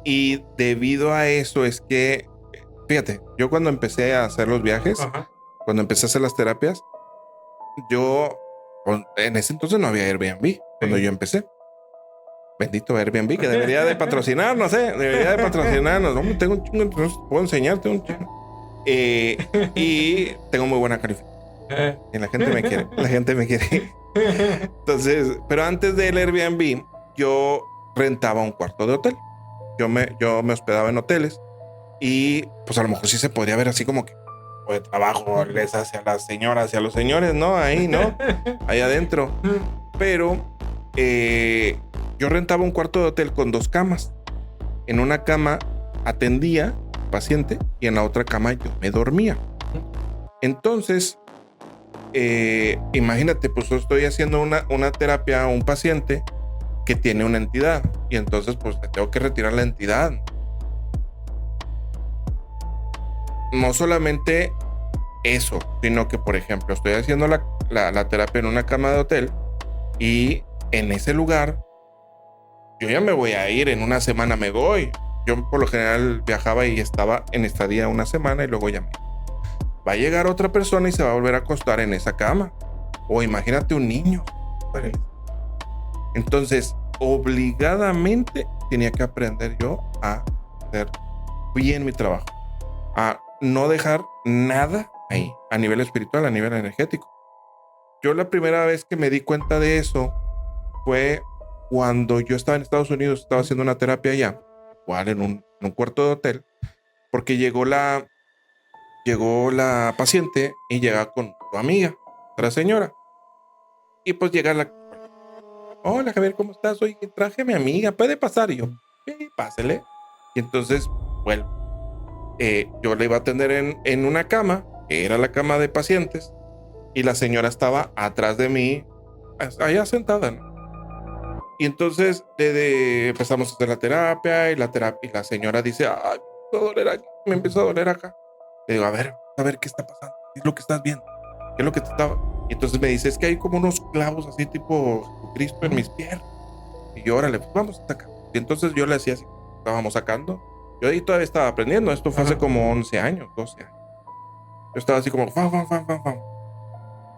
Y debido a eso es que, fíjate, yo cuando empecé a hacer los viajes, cuando empecé a hacer las terapias, en ese entonces no había Airbnb cuando yo empecé. Bendito Airbnb, que debería de patrocinarnos, debería de patrocinarnos. No, tengo un chingo, entonces puedo enseñarte un chingo. Y tengo muy buena calificación. Y la gente me quiere. Entonces, pero antes del Airbnb, yo rentaba un cuarto de hotel. Yo me hospedaba en hoteles y pues a lo mejor sí se podría ver así como que de trabajo les hace a las señoras y a los señores, ¿no? Ahí, ¿no? Ahí adentro. Pero yo rentaba un cuarto de hotel con 2 camas. En una cama atendía paciente y en la otra cama yo me dormía. Entonces, imagínate, pues yo estoy haciendo una terapia a un paciente que tiene una entidad y entonces pues le tengo que retirar la entidad. No solamente eso, sino que por ejemplo estoy haciendo la terapia en una cama de hotel y en ese lugar yo ya me voy a ir, en una semana me voy. Yo por lo general viajaba y estaba en estadía una semana y luego ya me va a llegar otra persona y se va a volver a acostar en esa cama. O imagínate un niño. Entonces, obligadamente tenía que aprender yo a hacer bien mi trabajo, a no dejar nada ahí, a nivel espiritual, a nivel energético. Yo la primera vez que me di cuenta de eso fue cuando yo estaba en Estados Unidos, estaba haciendo una terapia allá, igual en un cuarto de hotel, porque llegó la paciente y llega con su amiga, otra señora, y pues llega hola Javier, ¿cómo estás? Oye, traje a mi amiga, ¿puede pasar? Y yo, sí, pásele. Y entonces, bueno, yo le iba a atender en una cama, que era la cama de pacientes, y la señora estaba atrás de mí, allá sentada, ¿no? Y entonces empezamos a hacer la terapia y la señora dice, ay, me empezó a doler acá. Le digo, a ver qué está pasando, qué es lo que estás viendo, qué es lo que te estaba. Y entonces me dice, es que hay como unos clavos así tipo Jesucristo en mis piernas. Y yo, órale, pues vamos a sacar. Y entonces yo le hacía así, estábamos sacando Yo ahí todavía estaba aprendiendo. Esto fue hace como 11 años, 12 años. Yo estaba así como, fam.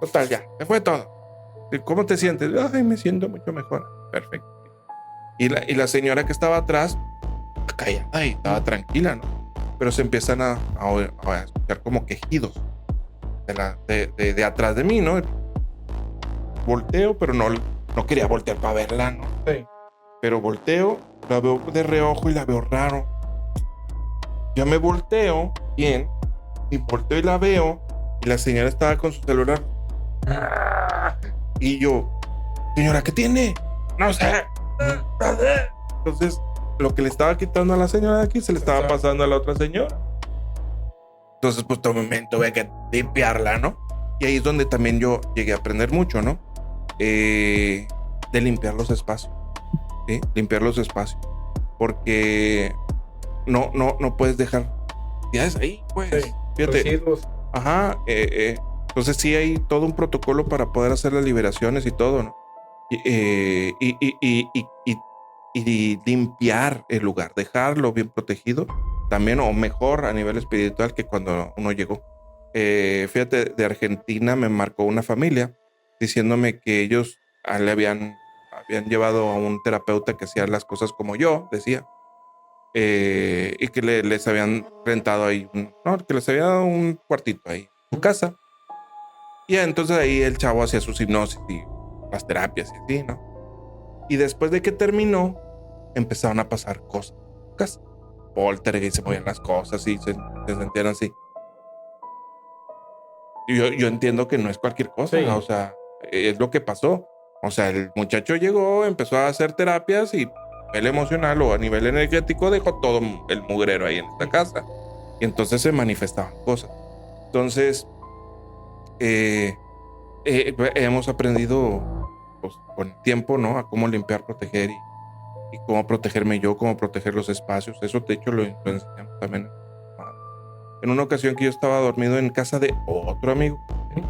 Total, ya, se fue todo. ¿Cómo te sientes? Ay, me siento mucho mejor. Perfecto. Y la señora que estaba atrás, callada y estaba tranquila, ¿no? Pero se empiezan a escuchar como quejidos de atrás de mí, ¿no? Volteo, pero no quería voltear para verla, ¿no? Sí. Pero volteo, la veo de reojo y la veo raro. Ya me volteo bien, y volteo y la veo, y la señora estaba con su celular. Y yo, señora, ¿qué tiene? No sé. Entonces, lo que le estaba quitando a la señora de aquí se le estaba pasando a la otra señora. Entonces, pues tuve que limpiarla, ¿no? Y ahí es donde también yo llegué a aprender mucho, ¿no? De limpiar los espacios, ¿sí? Limpiar los espacios. Porque no puedes dejar actividades ahí, pues. Sí, fíjate. residuos. Ajá. Entonces sí hay todo un protocolo para poder hacer las liberaciones y todo, ¿no? Y limpiar el lugar, dejarlo bien protegido, también o mejor a nivel espiritual que cuando uno llegó. Fíjate, de Argentina me marcó una familia diciéndome que ellos le habían llevado a un terapeuta que hacía las cosas como yo, decía, y que les habían rentado ahí, que les había dado un cuartito ahí en su casa. Y entonces ahí el chavo hacía sus hipnosis y las terapias y así, ¿no? Y después de que terminó, empezaron a pasar cosas en su casa. Poltergeist, se movían las cosas y se sentían así. Y yo entiendo que no es cualquier cosa, sí. ¿no? O sea, es lo que pasó. O sea, el muchacho llegó, empezó a hacer terapias y a nivel emocional o a nivel energético dejó todo el mugrero ahí en esta casa. Y entonces se manifestaban cosas. Entonces, hemos aprendido pues, con el tiempo, ¿no? A cómo limpiar, proteger y cómo protegerme yo, cómo proteger los espacios. Eso, de hecho, lo enseñamos también. En una ocasión que yo estaba dormido en casa de otro amigo, me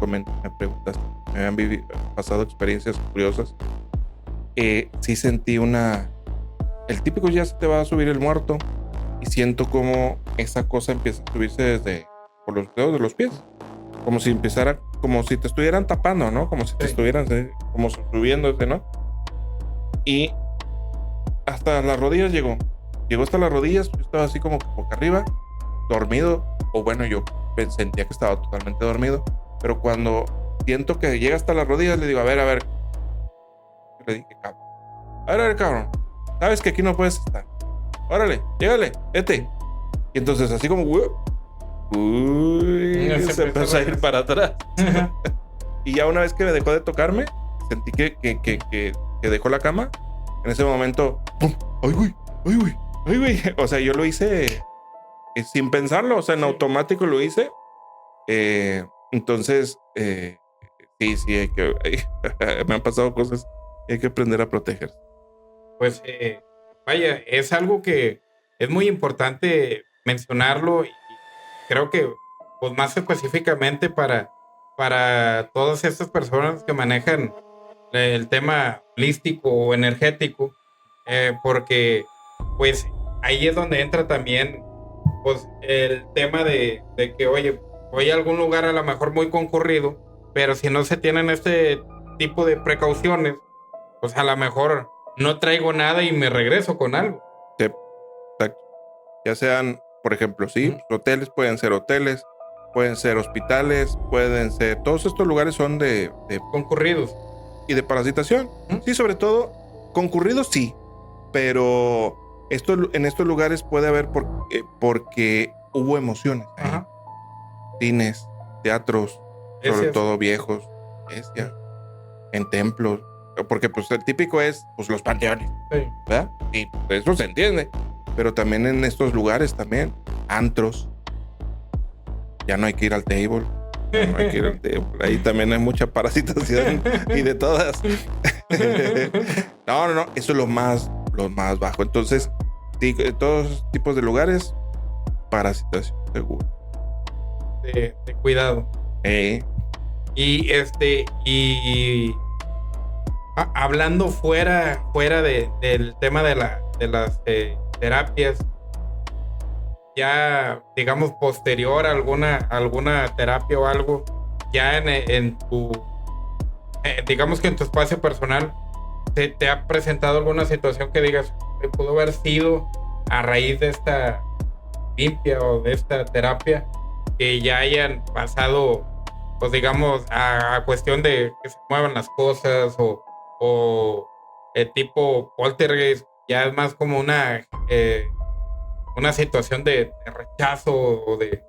preguntaste, me habían pasado experiencias curiosas. Sí sentí el típico ya se te va a subir el muerto y siento como esa cosa empieza a subirse desde por los dedos de los pies. Como si te estuvieran tapando, ¿no? Como si te estuvieran como subiéndose, ¿no? Y hasta las rodillas llegó hasta las rodillas. Yo estaba así como boca arriba, dormido, o bueno, yo sentía que estaba totalmente dormido, pero cuando siento que llega hasta las rodillas, le digo, a ver, le dije, cabrón, a ver, cabrón, sabes que aquí no puedes estar, órale, llégale, vete. Y entonces así como se empezó a ir para atrás. Y ya una vez que me dejó de tocarme, sentí que dejó la cama. En ese momento, ¡pum! ¡Ay, güey! O sea, yo lo hice sin pensarlo, o sea, en automático lo hice. Entonces, sí, me han pasado cosas y hay que aprender a protegerse. Pues, vaya, es algo que es muy importante mencionarlo y creo que, pues, más específicamente para todas estas personas que manejan el tema holístico o energético, porque, pues, ahí es donde entra también, pues, el tema de que, oye, voy a algún lugar a lo mejor muy concurrido, pero si no se tienen este tipo de precauciones, pues a lo mejor no traigo nada y me regreso con algo. Sí, exacto. Ya sean, por ejemplo, sí, hoteles, pueden ser hospitales, pueden ser, todos estos lugares son de concurridos y de parasitación. Sí, sobre todo concurridos, sí, pero en estos lugares puede haber porque hubo emociones. Ajá. Cines, teatros, sobre todo viejos, en templos, porque pues el típico es pues los panteones, sí, ¿verdad? Y pues, eso se entiende, pero también en estos lugares también, antros, ya no hay que ir al table, ahí también hay mucha parasitación y de todas. No, eso es lo más bajo. Entonces, sí, todos esos tipos de lugares, parasitación, seguro. De cuidado. Y hablando fuera del tema de las terapias, ya, digamos, posterior a alguna terapia o algo, ya en tu, digamos que en tu espacio personal, te ha presentado alguna situación que digas, que pudo haber sido a raíz de esta limpia o de esta terapia, que ya hayan pasado, pues digamos, a cuestión de que se muevan las cosas o tipo poltergeist, ya es más como una situación de rechazo o de,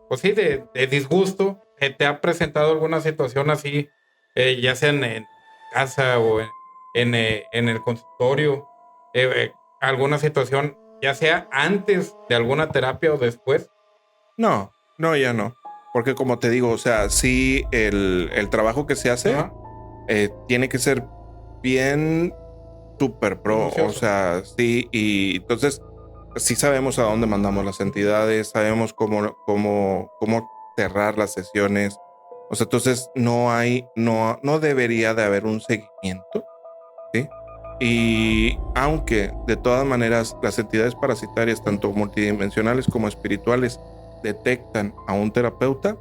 pues sí, de disgusto. ¿Te ha presentado alguna situación así, ya sea en casa o en el consultorio? ¿Alguna situación, ya sea antes de alguna terapia o después? No, no, ya no. Porque como te digo, o sea, sí, el trabajo que se hace Ajá. tiene que ser bien super pro. O Minucioso. sea, sí, y entonces sí sabemos a dónde mandamos las entidades, sabemos cómo cerrar las sesiones. O sea, entonces no debería de haber un seguimiento, ¿sí? Y aunque de todas maneras las entidades parasitarias, tanto multidimensionales como espirituales, detectan a un terapeuta,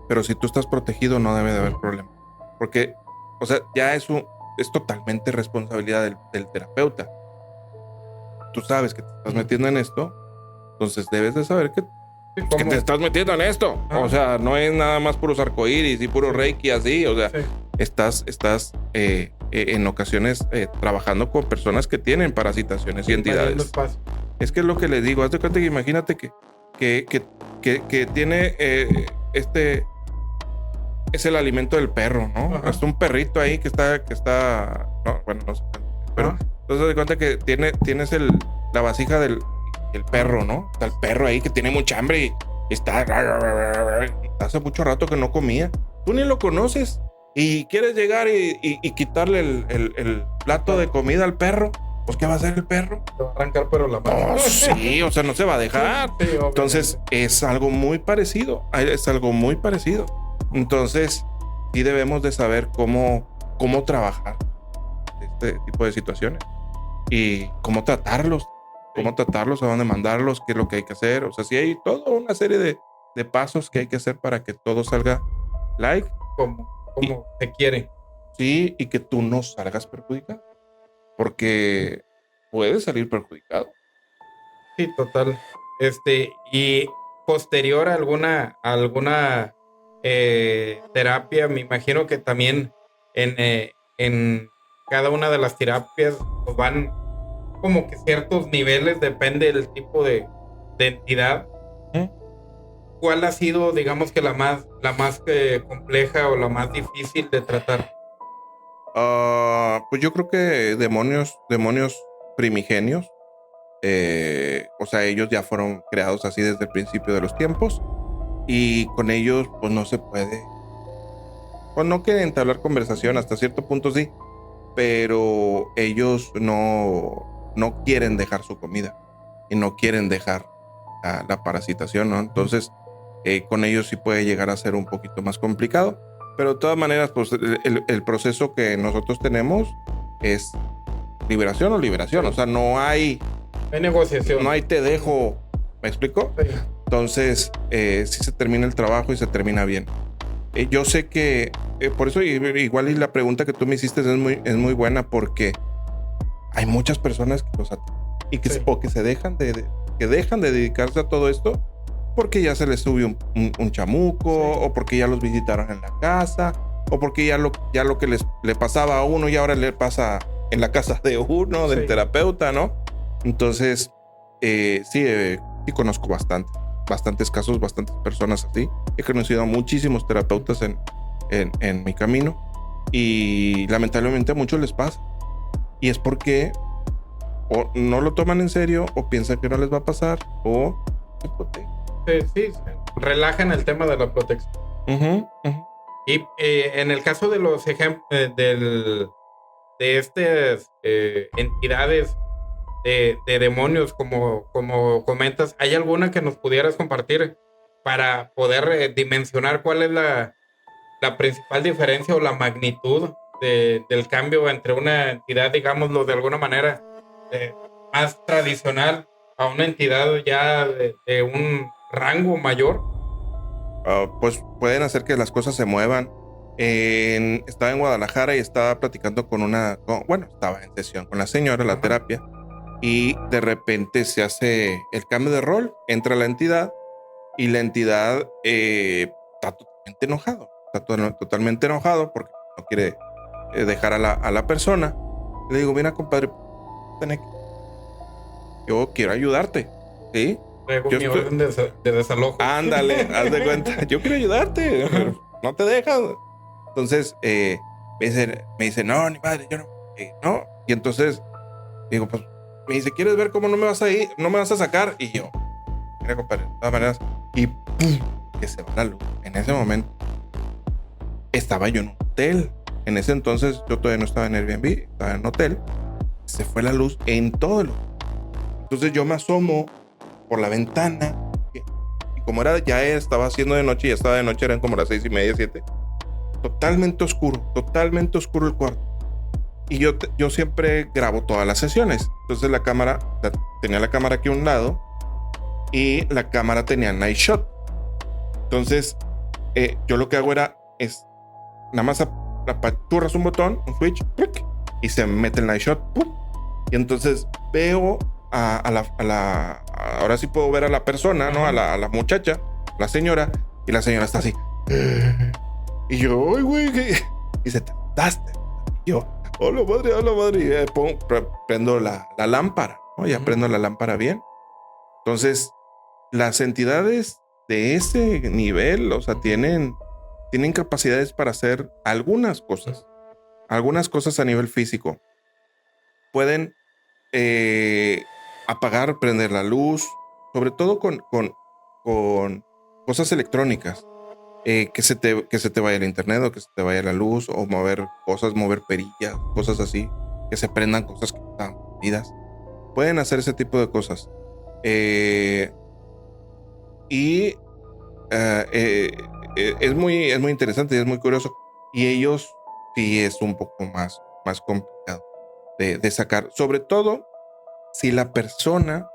pero si tú estás protegido no debe de haber problema. Porque, o sea, ya es totalmente responsabilidad del terapeuta. Tú sabes que te estás metiendo en esto, entonces debes de saber que, Sí, pues, que te estás metiendo en esto. Ah. O sea, no es nada más puros arcoíris y puro reiki así. O sea, Sí. estás en ocasiones trabajando con personas que tienen parasitaciones y Invadiendo entidades. espacio. Es que es lo que les digo. Haz de cuenta que imagínate que tiene es el alimento del perro, ¿no? Ajá. Es un perrito ahí que está, no, bueno, no sé, pero Ajá. entonces haz de cuenta que tienes la vasija del perro, ¿no? Está el perro ahí que tiene mucha hambre y está hace mucho rato que no comía. Tú ni lo conoces y quieres llegar y quitarle el plato de comida al perro. Pues, ¿qué va a hacer el perro? Te va a arrancar, pero la mano. Oh, sí, o sea, no se va a dejar. Sí, obviamente. Entonces, es algo muy parecido. Entonces, sí debemos de saber cómo trabajar este tipo de situaciones y cómo tratarlos, a dónde mandarlos, qué es lo que hay que hacer. O sea, sí hay toda una serie de pasos que hay que hacer para que todo salga like, como se quiere. sí, y que tú no salgas perjudicado, porque puedes salir perjudicado. Sí, total. Y posterior a alguna terapia, me imagino que también en cada una de las terapias pues, van como que ciertos niveles, depende del tipo de entidad. ¿Cuál ha sido, digamos que la más compleja o la más difícil de tratar? Pues yo creo que demonios primigenios. O sea, ellos ya fueron creados así desde el principio de los tiempos y con ellos pues no se puede, pues no quieren entablar conversación, hasta cierto punto sí, pero ellos no quieren dejar su comida y no quieren dejar la parasitación, ¿no? Entonces con ellos sí puede llegar a ser un poquito más complicado, pero de todas maneras pues el proceso que nosotros tenemos es liberación o liberación. O sea, no hay negociación. No hay te dejo. ¿Me explico? Sí. Entonces, sí se termina el trabajo y se termina bien. Yo sé que, por eso igual y la pregunta que tú me hiciste es muy buena, porque hay muchas personas que los atienden y que, Sí. que se dejan que dejan de dedicarse a todo esto porque ya se les subió un chamuco, Sí. o porque ya los visitaron en la casa, o porque ya lo que le pasaba a uno y ahora le pasa en la casa de uno, del Sí. terapeuta, ¿no? Entonces, sí conozco bastantes casos, bastantes personas así. He conocido a muchísimos terapeutas en mi camino y lamentablemente a muchos les pasa. Y es porque o no lo toman en serio, o piensan que no les va a pasar, o se protegen. Sí, relajan el tema de la protección. Y en el caso de los ejemplos de estas entidades de demonios, como comentas, ¿hay alguna que nos pudieras compartir para poder dimensionar cuál es la principal diferencia o la magnitud del cambio entre una entidad, digámoslo de alguna manera, más tradicional a una entidad ya de un rango mayor? Pues pueden hacer que las cosas se muevan. Estaba en Guadalajara y estaba platicando estaba en sesión con la señora, la terapia, y de repente se hace el cambio de rol, entra la entidad y la entidad está totalmente enojado, totalmente enojado porque no quiere dejar a la persona. Le digo, mira, compadre, yo quiero ayudarte, ¿sí? Traigo mi orden de desalojo. Ándale, haz de cuenta. Yo quiero ayudarte, pero no te dejas. Entonces me dice, no, ni madre, yo no. No. Y entonces digo, pues, me dice, ¿quieres ver cómo no me vas a sacar? Y yo, mira, compadre, de todas maneras. Y ¡pum! Que se va la luz. En ese momento estaba yo en un hotel. En ese entonces yo todavía no estaba en Airbnb, estaba en un hotel. Se fue la luz en todo el hotel. Entonces yo me asomo por la ventana y como estaba haciendo de noche, eran como las 6:30, 7, totalmente oscuro el cuarto. Y yo siempre grabo todas las sesiones. Entonces tenía la cámara aquí a un lado y la cámara tenía night shot. Entonces yo lo que hago es nada más apachurras un botón, un switch, y se mete el night shot, ¡pum! Y entonces veo ahora sí puedo ver a la persona, ¿no? A la muchacha, la señora, y la señora está así. Y yo, ¡ay, güey! Y se tardaste. Y yo, ¡hola madre! Y prendo la lámpara, ¿no? Ya prendo la lámpara bien. Entonces, las entidades de ese nivel, o sea, tienen capacidades para hacer algunas cosas a nivel físico. Pueden apagar, prender la luz, sobre todo con cosas electrónicas, que se te vaya el internet o que se te vaya la luz, o mover perillas, cosas así, que se prendan cosas que están prendidas. Pueden hacer ese tipo de cosas. Es muy interesante y es muy curioso. Y ellos sí es un poco más complicado de sacar, sobre todo si la persona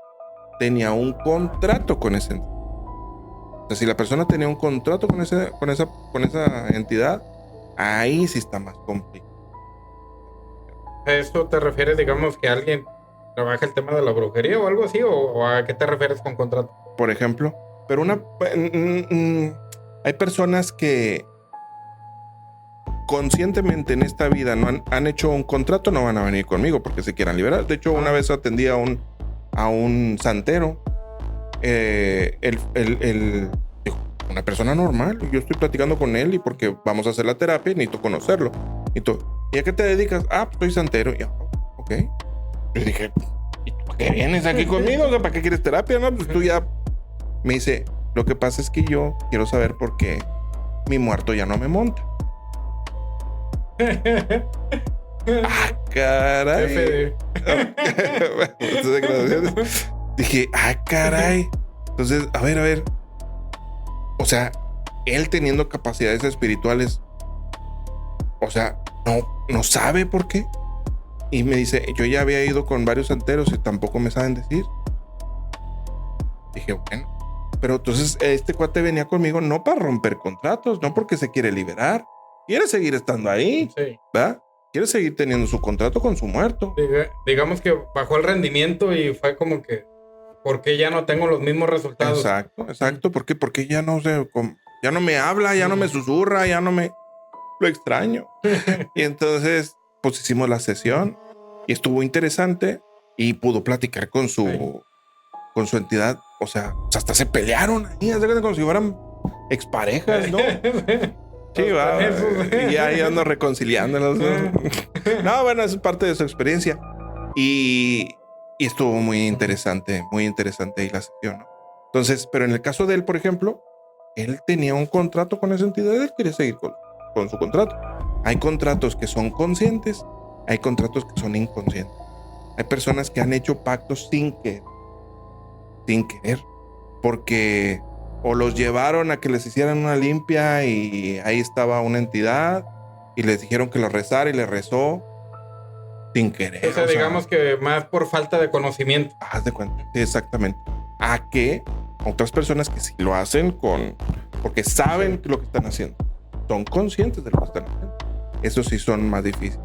tenía un contrato con esa entidad. O sea, si la persona tenía un contrato con esa entidad, ahí sí está más complicado. ¿A eso te refieres, digamos, que alguien trabaja el tema de la brujería o algo así? ¿O a qué te refieres con contrato? Por ejemplo, pero hay personas que conscientemente en esta vida no han hecho un contrato, no van a venir conmigo porque se quieran liberar. De hecho, una vez atendí a un santero, una persona normal. Yo estoy platicando con él y porque vamos a hacer la terapia y necesito conocerlo. ¿Y a qué te dedicas? Pues soy santero. Y yo, ok. Yo dije, ¿y tú para qué vienes aquí conmigo? O sea, ¿para qué quieres terapia? No, pues tú ya. Me dice, lo que pasa es que yo quiero saber por qué mi muerto ya no me monta. Caray. Dije, caray. Entonces, a ver. O sea, él teniendo capacidades espirituales, o sea, no sabe por qué. Y me dice, yo ya había ido con varios santeros y tampoco me saben decir. Dije, bueno. Pero entonces este cuate venía conmigo no para romper contratos, no porque se quiere liberar. Quiere seguir estando ahí, sí. ¿verdad? Quiere seguir teniendo su contrato con su muerto. Digamos que bajó el rendimiento y fue como que, ¿por qué ya no tengo los mismos resultados? Exacto. ¿Por qué? Porque ya no me habla, ya no me susurra, ya no me... Lo extraño. Y entonces, pues hicimos la sesión y estuvo interesante y pudo platicar con su entidad. O sea, hasta se pelearon ahí, como si fueran exparejas, ¿no? Sí, va. Y ya ando reconciliándolos, ¿no? No, bueno, es parte de su experiencia. Y estuvo muy interesante ahí la sesión, ¿no? Entonces, pero en el caso de él, por ejemplo, él tenía un contrato con esa entidad, él quería seguir con su contrato. Hay contratos que son conscientes, hay contratos que son inconscientes. Hay personas que han hecho pactos sin querer, porque o los llevaron a que les hicieran una limpia y ahí estaba una entidad y les dijeron que lo rezara y le rezó, sin querer. O sea, digamos que más por falta de conocimiento. Haz de cuenta. Sí, exactamente. A que otras personas que sí lo hacen porque saben lo que están haciendo. Son conscientes de lo que están haciendo. Esos sí son más difíciles.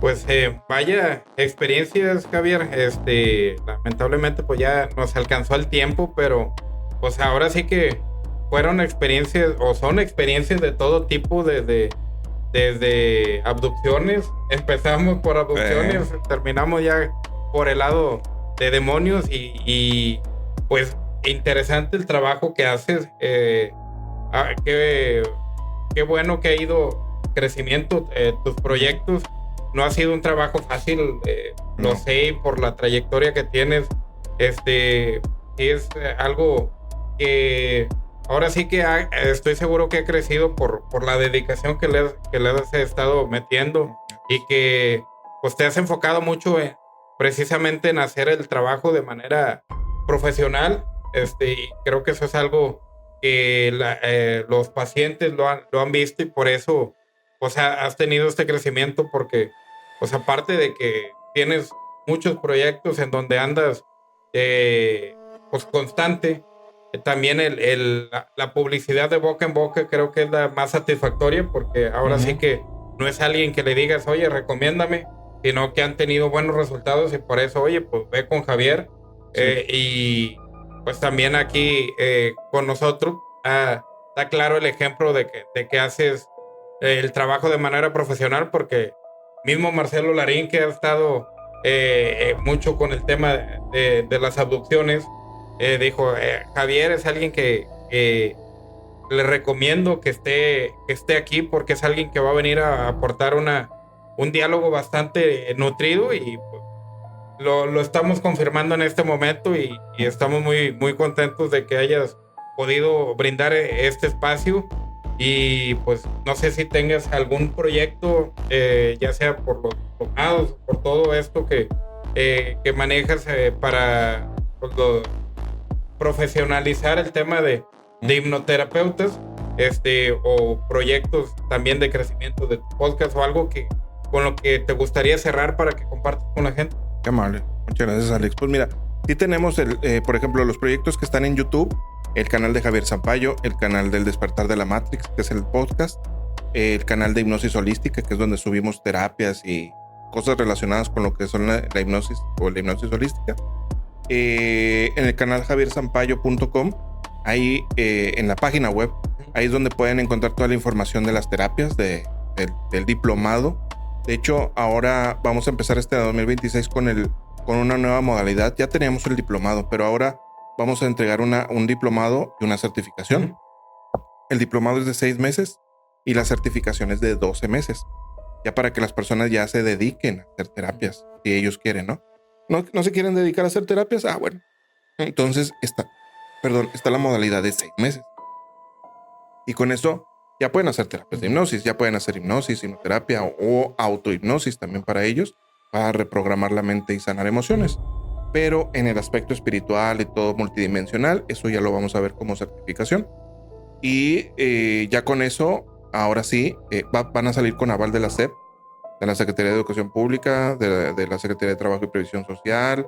Pues vaya experiencias, Javier. Lamentablemente pues ya nos alcanzó el tiempo, pero pues ahora sí que fueron experiencias o son experiencias de todo tipo, desde abducciones. Empezamos por abducciones, terminamos ya por el lado de demonios y pues interesante el trabajo que haces. Qué bueno que ha ido crecimiento tus proyectos. No ha sido un trabajo fácil, No. lo sé por la trayectoria que tienes. Es algo que ahora sí que estoy seguro que ha crecido por la dedicación que le has estado metiendo y que pues te has enfocado mucho precisamente en hacer el trabajo de manera profesional. Y creo que eso es algo que los pacientes lo han visto y por eso pues has tenido este crecimiento, porque pues aparte de que tienes muchos proyectos en donde andas pues constante, también la publicidad de boca en boca creo que es la más satisfactoria, porque ahora sí que no es alguien que le digas, oye, recomiéndame, sino que han tenido buenos resultados y por eso, oye, pues ve con Javier. Y pues también aquí con nosotros está claro el ejemplo de que haces el trabajo de manera profesional, porque mismo Marcelo Larín, que ha estado mucho con el tema de las abducciones, dijo, Javier es alguien que le recomiendo que esté aquí, porque es alguien que va a venir a aportar un diálogo bastante nutrido y pues, lo estamos confirmando en este momento y estamos muy, muy contentos de que hayas podido brindar este espacio. Y pues no sé si tengas algún proyecto, ya sea por los diplomados, por todo esto que manejas para pues, profesionalizar el tema de hipnoterapeutas, o proyectos también de crecimiento de tu podcast o algo con lo que te gustaría cerrar para que compartas con la gente. Qué amable. Muchas gracias, Alex. Pues mira, sí tenemos, por ejemplo, los proyectos que están en YouTube, el canal de Javier Sampaio, el canal del Despertar de la Matrix, que es el podcast, el canal de Hipnosis Holística, que es donde subimos terapias y cosas relacionadas con lo que son la hipnosis o la hipnosis holística. En el canal javiersampaio.com, ahí en la página web, ahí es donde pueden encontrar toda la información de las terapias del diplomado. De hecho, ahora vamos a empezar este 2026 con una nueva modalidad. Ya teníamos el diplomado, pero ahora vamos a entregar un diplomado y una certificación. El diplomado es de 6 meses y la certificación es de 12 meses. Ya para que las personas ya se dediquen a hacer terapias, si ellos quieren, ¿no? ¿No se quieren dedicar a hacer terapias? Ah, bueno. Entonces está la modalidad de 6 meses. Y con eso ya pueden hacer terapias de hipnosis, ya pueden hacer hipnosis, hipnoterapia o autohipnosis también para ellos, para reprogramar la mente y sanar emociones. Pero en el aspecto espiritual y todo multidimensional, eso ya lo vamos a ver como certificación. Y ya con eso, ahora sí, van a salir con aval de la SEP, de la Secretaría de Educación Pública, de la Secretaría de Trabajo y Previsión Social,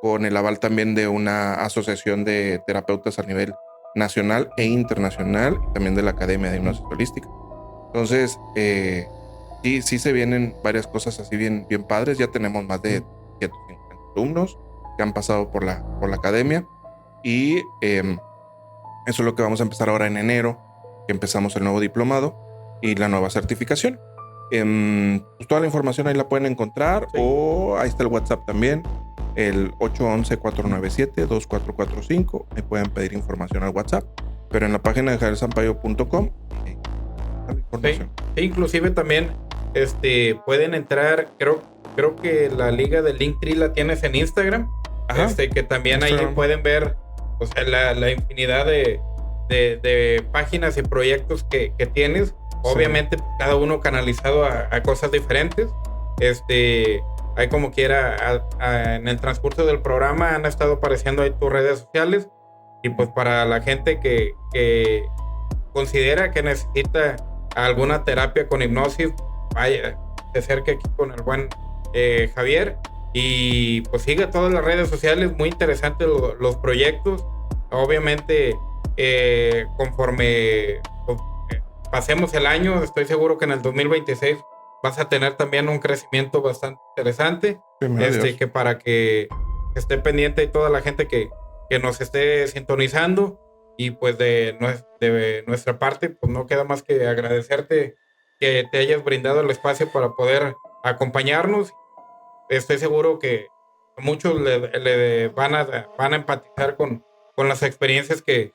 con el aval también de una asociación de terapeutas a nivel nacional e internacional, y también de la Academia de Hipnosis Holística. Entonces, sí se vienen varias cosas así bien padres. Ya tenemos más de 150 alumnos que han pasado por la academia y eso es lo que vamos a empezar ahora en enero, que empezamos el nuevo diplomado y la nueva certificación. Pues toda la información ahí la pueden encontrar, sí. O ahí está el WhatsApp también, el 811-497-2445. Ahí pueden pedir información al WhatsApp, pero en la página de javiersampaio.com la información. Sí, inclusive también pueden entrar, creo que la liga del Linktree la tienes en Instagram. Ajá. Que también Instagram. Ahí pueden ver, o sea, la infinidad de páginas y proyectos que tienes. Obviamente, sí. Cada uno canalizado a cosas diferentes. Ahí como quiera, en el transcurso del programa han estado apareciendo ahí tus redes sociales. Y pues para la gente que considera que necesita alguna terapia con hipnosis, vaya, de cerca aquí con el buen Javier. Y pues siga todas las redes sociales, muy interesantes los proyectos. Obviamente, conforme pues, pasemos el año, estoy seguro que en el 2026 vas a tener también un crecimiento bastante interesante. Que para que esté pendiente toda la gente que nos esté sintonizando. Y pues de nuestra parte, pues no queda más que agradecerte que te hayas brindado el espacio para poder acompañarnos. Estoy seguro que muchos le van a empatizar con las experiencias que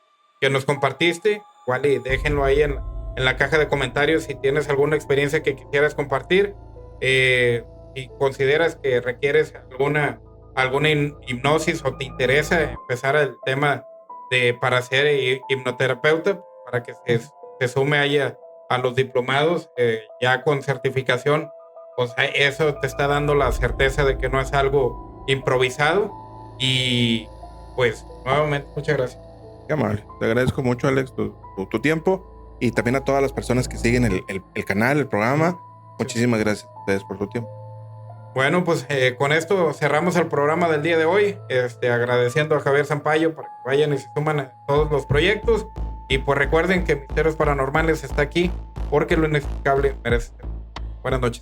nos compartiste. Igual y déjenlo ahí en la caja de comentarios si tienes alguna experiencia que quisieras compartir. Si consideras que requieres alguna hipnosis o te interesa empezar el tema para ser hipnoterapeuta, para que se sume ahí a los diplomados ya con certificación, pues eso te está dando la certeza de que no es algo improvisado. Y pues nuevamente muchas gracias. Qué amable. Te agradezco mucho, Alex, tu tiempo, y también a todas las personas que siguen el canal, el programa. Muchísimas gracias a ustedes por su tiempo. Bueno, pues con esto cerramos el programa del día de hoy, agradeciendo a Javier Sampaio para que vayan y se suman a todos los proyectos. Y pues recuerden que Misterios Paranormales está aquí porque lo inexplicable merece ser. Buenas noches.